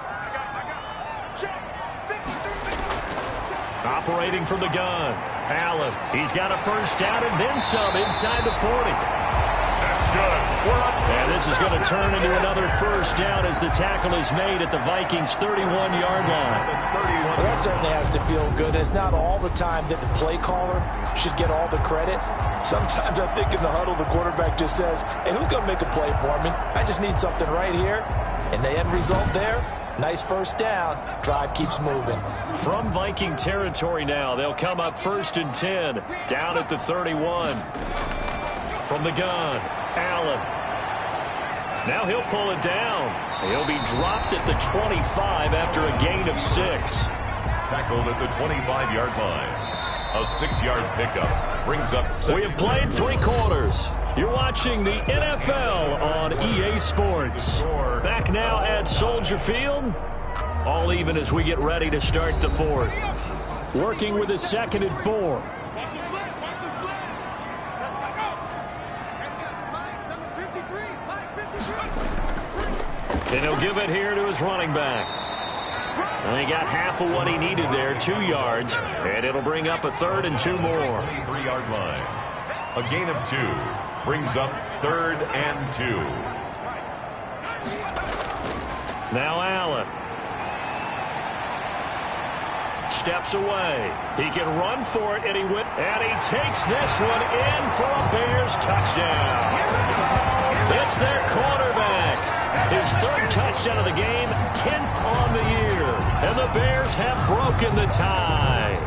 Operating from the gun. Allen, he's got a first down and then some inside the 40. And this is going to turn into another first down as the tackle is made at the Vikings' 31-yard line. Well, that certainly has to feel good. It's not all the time that the play caller should get all the credit. Sometimes I think in the huddle, the quarterback just says, hey, who's going to make a play for me? I just need something right here. And the end result there, nice first down. Drive keeps moving. From Viking territory now, they'll come up 1st and 10, down at the 31. From the gun, Allen. Now he'll pull it down. He'll be dropped at the 25 after a gain of 6. Tackled at the 25-yard line. A 6-yard pickup brings up 7. We have played 3 quarters. You're watching the NFL on EA Sports. Back now at Soldier Field. All even as we get ready to start the 4th. Working with a 2nd and 4. And he'll give it here to his running back. And he got half of what he needed there, 2 yards. And it'll bring up a 3rd and 2 more. 23-yard line. A gain of 2 brings up 3rd and 2. Now Allen. Steps away. He can run for it, and he takes this one in for a Bears touchdown. It's their quarterback. His 3rd touchdown of the game, 10th on the year. And the Bears have broken the tie.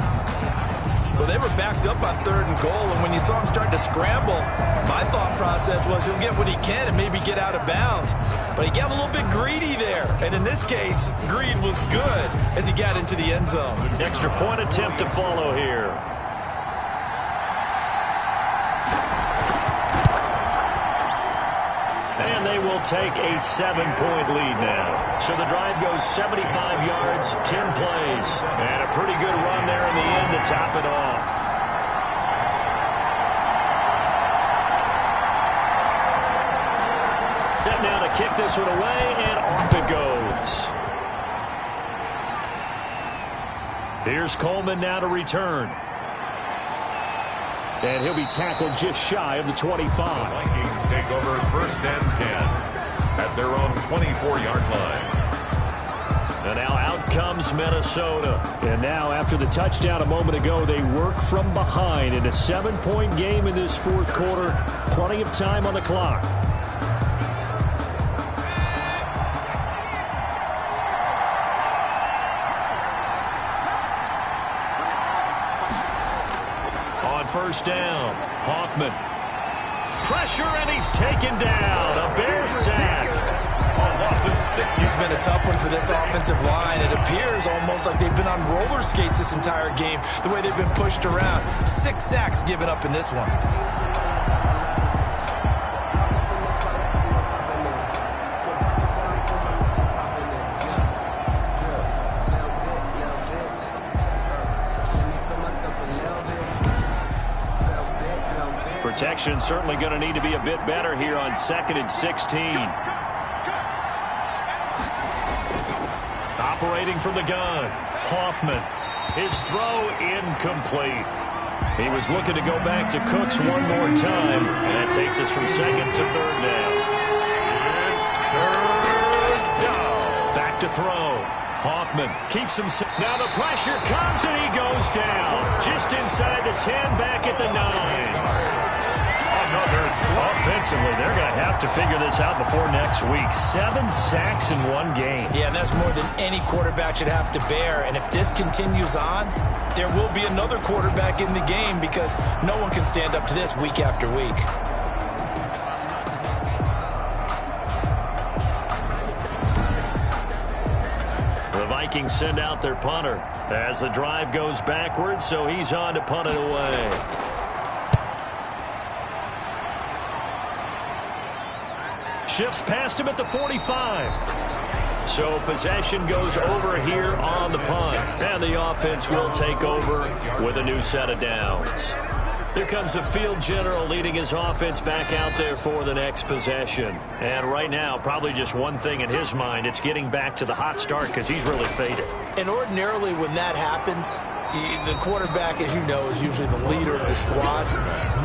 Well, they were backed up on 3rd and goal, and when you saw him start to scramble, my thought process was he'll get what he can and maybe get out of bounds. But he got a little bit greedy there. And in this case, greed was good as he got into the end zone. Extra point attempt to follow here. And they will take a 7-point lead now. So the drive goes 75 yards, 10 plays. And a pretty good run there in the end to top it off. Set now to kick this one away, and off it goes. Here's Coleman now to return. And he'll be tackled just shy of the 25. The Vikings take over 1st and 10 at their own 24-yard line. And now out comes Minnesota. And now after the touchdown a moment ago, they work from behind in a 7-point game in this 4th quarter. Plenty of time on the clock. first down. Hoffman. Pressure, and he's taken down. A Bear sack. He's been a tough one for this offensive line. It appears almost like they've been on roller skates this entire game, the way they've been pushed around. 6 sacks given up in this one. Protection certainly going to need to be a bit better here on 2nd and 16. Operating from the gun, Hoffman. His throw incomplete. He was looking to go back to Cooks one more time, and that takes us from 2nd to 3rd down. Back to throw. Hoffman keeps him. Now the pressure comes, and he goes down. Just inside the 10, back at the 9. Offensively, they're going to have to figure this out before next week. 7 sacks in one game. Yeah, and that's more than any quarterback should have to bear. And if this continues on, there will be another quarterback in the game because no one can stand up to this week after week. The Vikings send out their punter as the drive goes backwards, so he's on to punt it away. Shifts past him at the 45. So possession goes over here on the punt. And the offense will take over with a new set of downs. Here comes the field general leading his offense back out there for the next possession. And right now, probably just one thing in his mind. It's getting back to the hot start because he's really faded. And ordinarily when that happens, the quarterback, as you know, is usually the leader of the squad.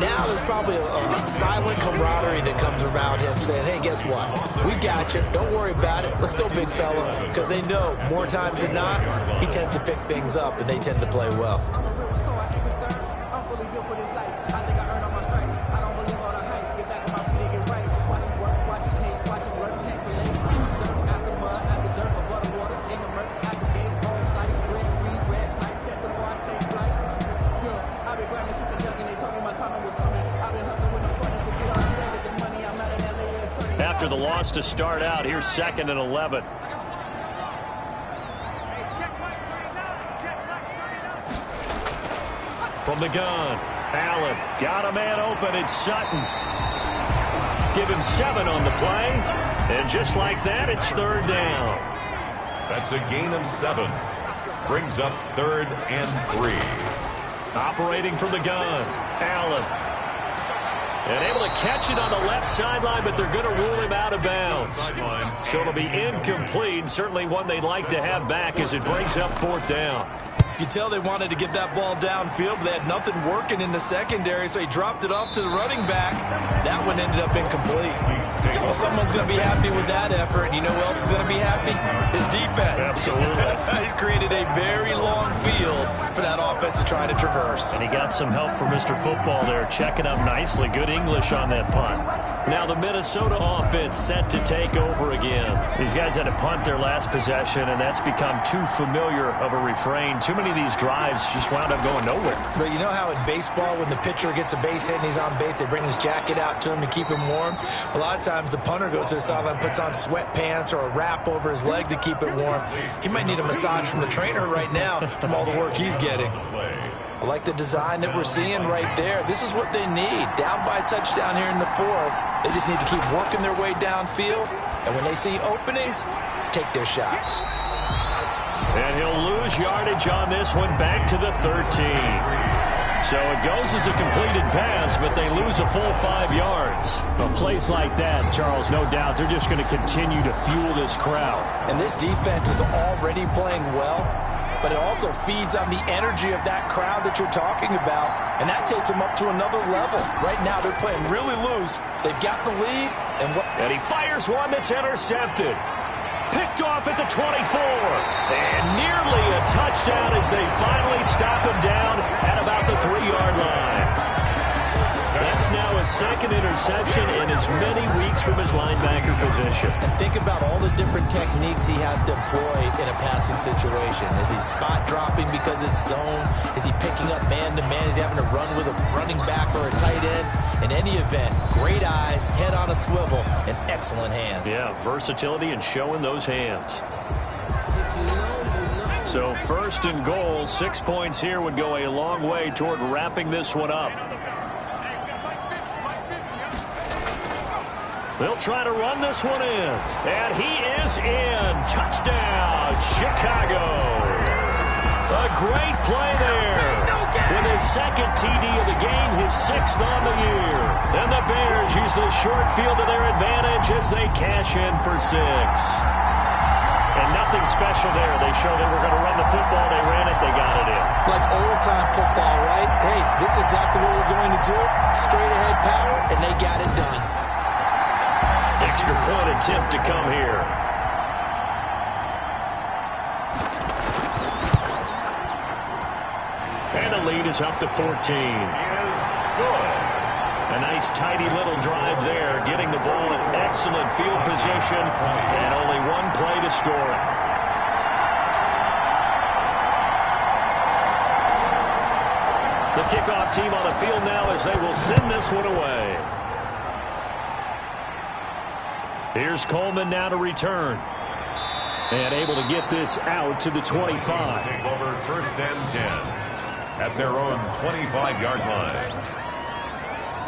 Now there's probably a silent camaraderie that comes around him saying, hey, guess what? We got you. Don't worry about it. Let's go, big fella. Because they know more times than not, he tends to pick things up, and they tend to play well. After the loss to start out, here's 2nd and 11. From the gun, Allen got a man open. It's Sutton. Give him 7 on the play. And just like that, it's 3rd down. That's a gain of 7. Brings up 3rd and 3. Operating from the gun, Allen. And able to catch it on the left sideline, but they're going to rule him out of bounds. So it'll be incomplete. Certainly one they'd like to have back as it brings up 4th down. You could tell they wanted to get that ball downfield, but they had nothing working in the secondary, so he dropped it off to the running back. That one ended up incomplete. Well, someone's going to be happy with that effort, and you know who else is going to be happy? His defense. Absolutely. He's created a very long field for that offense to try to traverse. And he got some help from Mr. Football there, checking up nicely. Good English on that punt. Now the Minnesota offense set to take over again. These guys had to punt their last possession, and that's become too familiar of a refrain. Too many of these drives just wound up going nowhere. But you know how in baseball, when the pitcher gets a base hit and he's on base, they bring his jacket out to him to keep him warm? A lot of times the punter goes to the sideline, puts on sweatpants or a wrap over his leg to keep it warm. He might need a massage from the trainer right now from all the work he's getting. I like the design that we're seeing right there. This is what they need. Down by a touchdown here in the 4th. They just need to keep working their way downfield. And when they see openings, take their shots. And he'll lose yardage on this one back to the 13. So it goes as a completed pass, but they lose a full 5 yards. Well, plays like that, Charles, no doubt, they're just going to continue to fuel this crowd. And this defense is already playing well, but it also feeds on the energy of that crowd that you're talking about, and that takes them up to another level. Right now, they're playing really loose. They've got the lead. And he fires one that's intercepted. Picked off at the 24. And nearly a touchdown as they finally stop him down at about the 3-yard line. That's now his second interception in as many weeks from his linebacker position. And think about all the different techniques he has to employ in a passing situation. Is he spot dropping because it's zone? Is he picking up man-to-man? Is he having to run with a running back or a tight end? In any event, great eyes, head on a swivel, and excellent hands. Yeah, versatility and showing those hands. So first and goal, 6 points here would go a long way toward wrapping this one up. They'll try to run this one in. And he is in. Touchdown, Chicago. A great play there. With his second TD of the game, his 6th on the year. And the Bears use the short field to their advantage as they cash in for 6. And nothing special there. They showed they were going to run the football. They ran it. They got it in. Like old-time football, right? Hey, this is exactly what we're going to do. Straight-ahead power, and they got it done. Extra point attempt to come here. And the lead is up to 14. A nice tidy little drive there, getting the ball in excellent field position, and only one play to score it. The kickoff team on the field now as they will send this one away. Here's Coleman now to return. And able to get this out to the 25. Take over first and 10 at their own 25-yard line.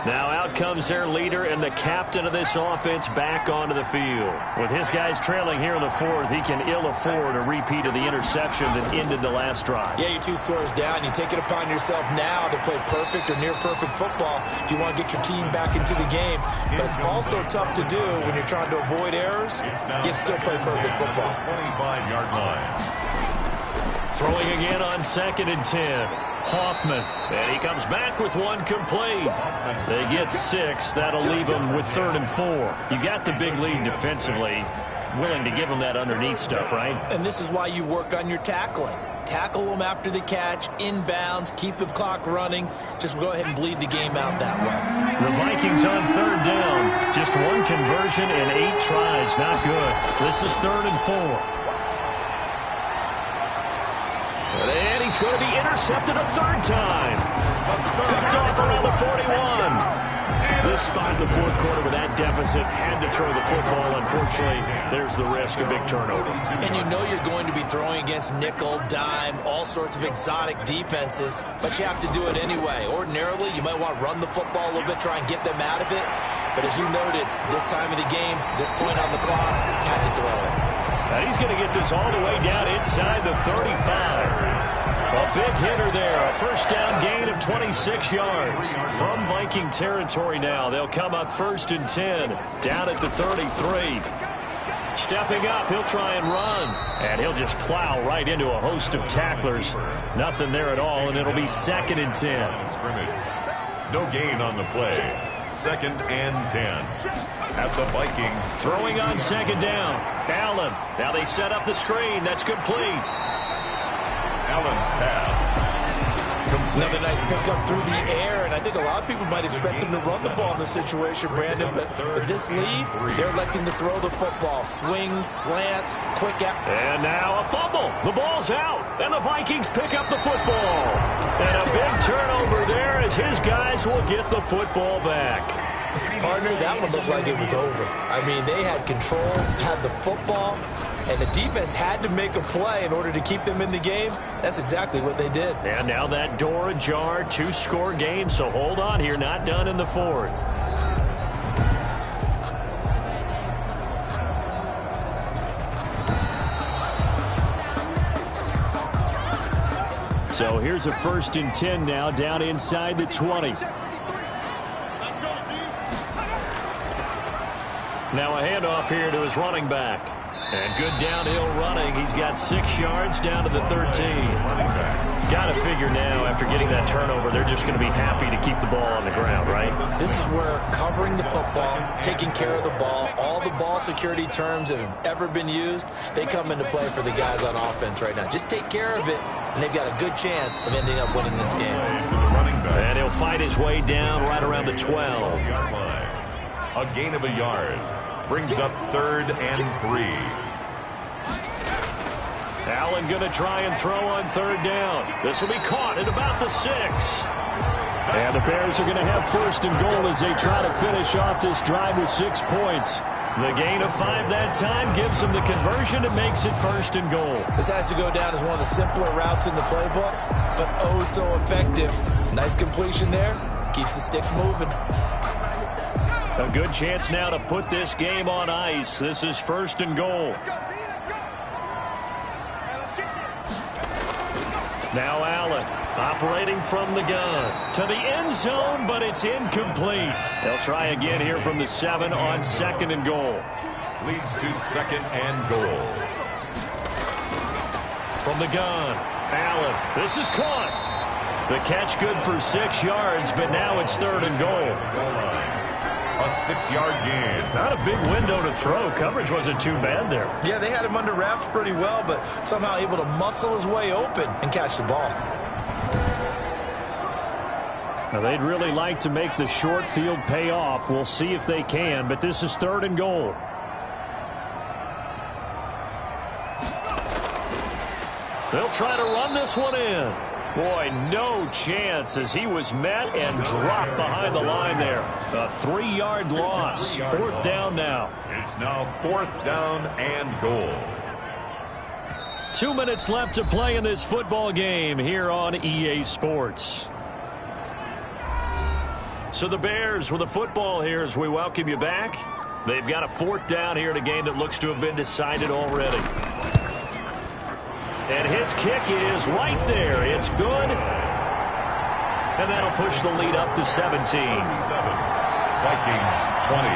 Now out comes their leader and the captain of this offense back onto the field. With his guys trailing here in the 4th, he can ill afford a repeat of the interception that ended the last drive. Yeah, you're 2 scores down. You take it upon yourself now to play perfect or near-perfect football if you want to get your team back into the game. But it's also tough to do when you're trying to avoid errors, yet still play perfect football. 25-yard line. Throwing again on 2nd and 10. Hoffman, and he comes back with one complete. They get 6. That'll leave them with 3rd and 4. You got the big lead defensively. Willing to give them that underneath stuff, right? And this is why you work on your tackling. Tackle them after the catch, inbounds, keep the clock running. Just go ahead and bleed the game out that way. The Vikings on 3rd down. Just one conversion and 8 tries. Not good. This is 3rd and 4. And he's going to be intercepted a 3rd time. Picked off around the 41. This spot in the 4th quarter with that deficit had to throw the football. Unfortunately, there's the risk of big turnover. And you know you're going to be throwing against nickel, dime, all sorts of exotic defenses, but you have to do it anyway. Ordinarily, you might want to run the football a little bit, try and get them out of it. But as you noted, this time of the game, this point on the clock, had to throw it. And he's going to get this all the way down inside the 35. A big hitter there. A first down gain of 26 yards. From Viking territory now. They'll come up 1st and 10. Down at the 33. Stepping up, he'll try and run. And he'll just plow right into a host of tacklers. Nothing there at all, and it'll be 2nd and 10. Scrimmage. No gain on the play. 2nd and 10. At the Vikings. Throwing on 2nd down. Allen. Now they set up the screen. That's complete. Allen's pass. Another nice pickup through the air, and I think a lot of people might expect them to run the ball in this situation, Brandon, but with this lead, they're electing to throw the football. Swings, slants, quick out. And now a fumble. The ball's out, and the Vikings pick up the football. And a big turnover there as his guys will get the football back. Partner, that one looked like it was over. I mean, they had control, had the football, and the defense had to make a play in order to keep them in the game. That's exactly what they did. And now that door ajar, 2-score game, so hold on here, not done in the 4th. So here's a 1st and 10 now, down inside the 20. Now a handoff here to his running back. And good downhill running. He's got 6 yards down to the 13. Got to figure now, after getting that turnover, they're just going to be happy to keep the ball on the ground, right? This is where covering the football, taking care of the ball, all the ball security terms that have ever been used, they come into play for the guys on offense right now. Just take care of it, and they've got a good chance of ending up winning this game. To the running And he'll fight his way down right around the 12. A gain of a yard. Brings up 3rd and 3. Allen going to try and throw on 3rd down. This will be caught at about the 6. And the Bears are going to have 1st and goal as they try to finish off this drive with 6 points. The gain of 5 that time gives them the conversion and makes it 1st and goal. This has to go down as one of the simpler routes in the playbook, but oh so effective. Nice completion there. Keeps the sticks moving. A good chance now to put this game on ice. This is 1st and goal. Now Allen operating from the gun to the end zone, but it's incomplete. They'll try again here from the 7 on 2nd and goal. Leads to 2nd and goal. From the gun, Allen. This is caught. The catch good for 6 yards, but now it's 3rd and goal. A 6-yard gain. Not a big window to throw. Coverage wasn't too bad there. Yeah, they had him under wraps pretty well, but somehow able to muscle his way open and catch the ball. Now, they'd really like to make the short field pay off. We'll see if they can, but this is 3rd and goal. They'll try to run this one in. Boy, no chance as he was met and dropped behind the line there. A 3-yard loss. 4th down now. It's now 4th down and goal. 2 minutes left to play in this football game here on EA Sports. So the Bears with the football here as we welcome you back. They've got a 4th down here in a game that looks to have been decided already. And his kick is right there. It's good. And that'll push the lead up to 17. Vikings 20.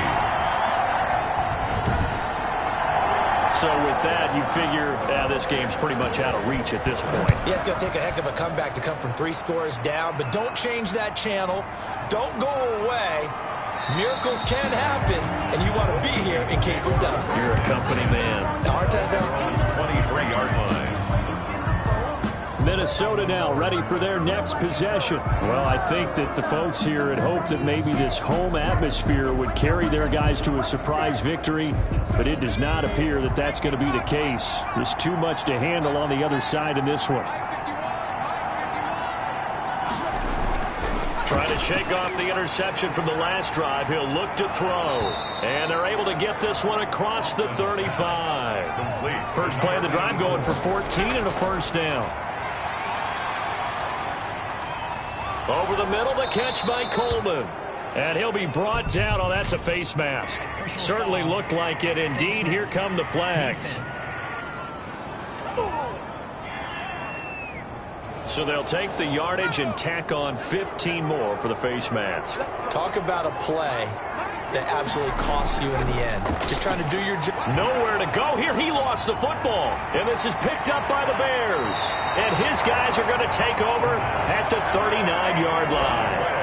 So with that, you figure this game's pretty much out of reach at this point. Yeah, it's going to take a heck of a comeback to come from 3 scores down, but don't change that channel. Don't go away. Miracles can happen, and you want to be here in case it does. You're a company man. Now, aren't I, though? 23-yard line. Minnesota now ready for their next possession. Well, I think that the folks here had hoped that maybe this home atmosphere would carry their guys to a surprise victory, but it does not appear that that's going to be the case. There's too much to handle on the other side in this one. Trying to shake off the interception from the last drive. He'll look to throw. And they're able to get this one across the 35. Complete. First play of the drive going for 14 and a 1st down. Over the middle, the catch by Coleman. And he'll be brought down. Oh, that's a face mask. Certainly looked like it. Indeed, here come the flags. So they'll take the yardage and tack on 15 more for the face mask. Talk about a play that absolutely costs you in the end. Just trying to do your job. Nowhere to go here. He lost the football. And this is picked up by the Bears. And his guys are going to take over at the 39-yard line.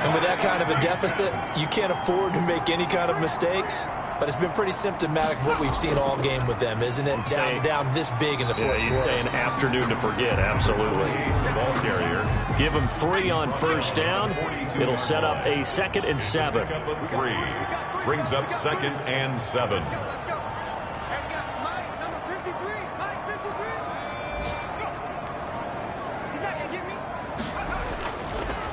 And with that kind of a deficit, you can't afford to make any kind of mistakes. But it's been pretty symptomatic of what we've seen all game with them, isn't it? Down this big in the fourth quarter. You'd say an afternoon to forget, absolutely. The ball carrier. Give him 3 on 1st down. It'll set up a 2nd and 7. 3. Brings up 2nd and 7.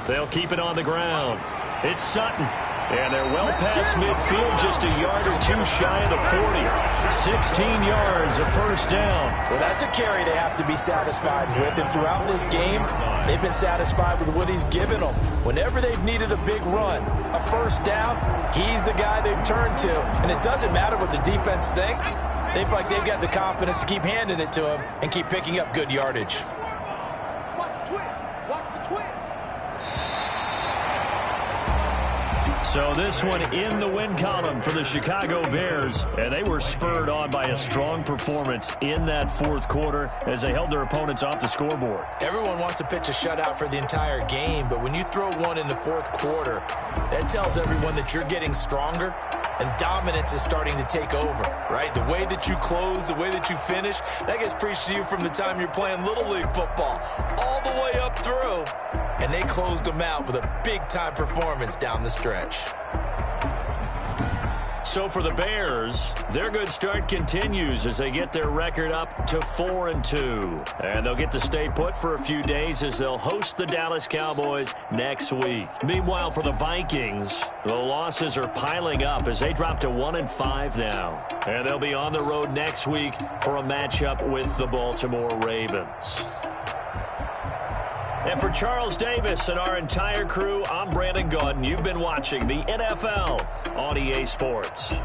They'll keep it on the ground. It's Sutton. And they're well past midfield, just a yard or 2 shy of the 40. 16 yards, a 1st down. Well, that's a carry they have to be satisfied with. And throughout this game, they've been satisfied with what he's given them. Whenever they've needed a big run, a 1st down, he's the guy they've turned to. And it doesn't matter what the defense thinks. They've got the confidence to keep handing it to him and keep picking up good yardage. So this one in the win column for the Chicago Bears. And they were spurred on by a strong performance in that 4th quarter as they held their opponents off the scoreboard. Everyone wants to pitch a shutout for the entire game, but when you throw one in the 4th quarter, that tells everyone that you're getting stronger and dominance is starting to take over, right? The way that you close, the way that you finish, that gets preached to you from the time you're playing Little League football all the way up through. And they closed them out with a big-time performance down the stretch. So for the Bears, their good start continues as they get their record up to 4-2. And they'll get to stay put for a few days as they'll host the Dallas Cowboys next week. Meanwhile, for the Vikings, the losses are piling up as they drop to 1-5 now. And they'll be on the road next week for a matchup with the Baltimore Ravens. And for Charles Davis and our entire crew, I'm Brandon Gaudin. You've been watching the NFL on EA Sports.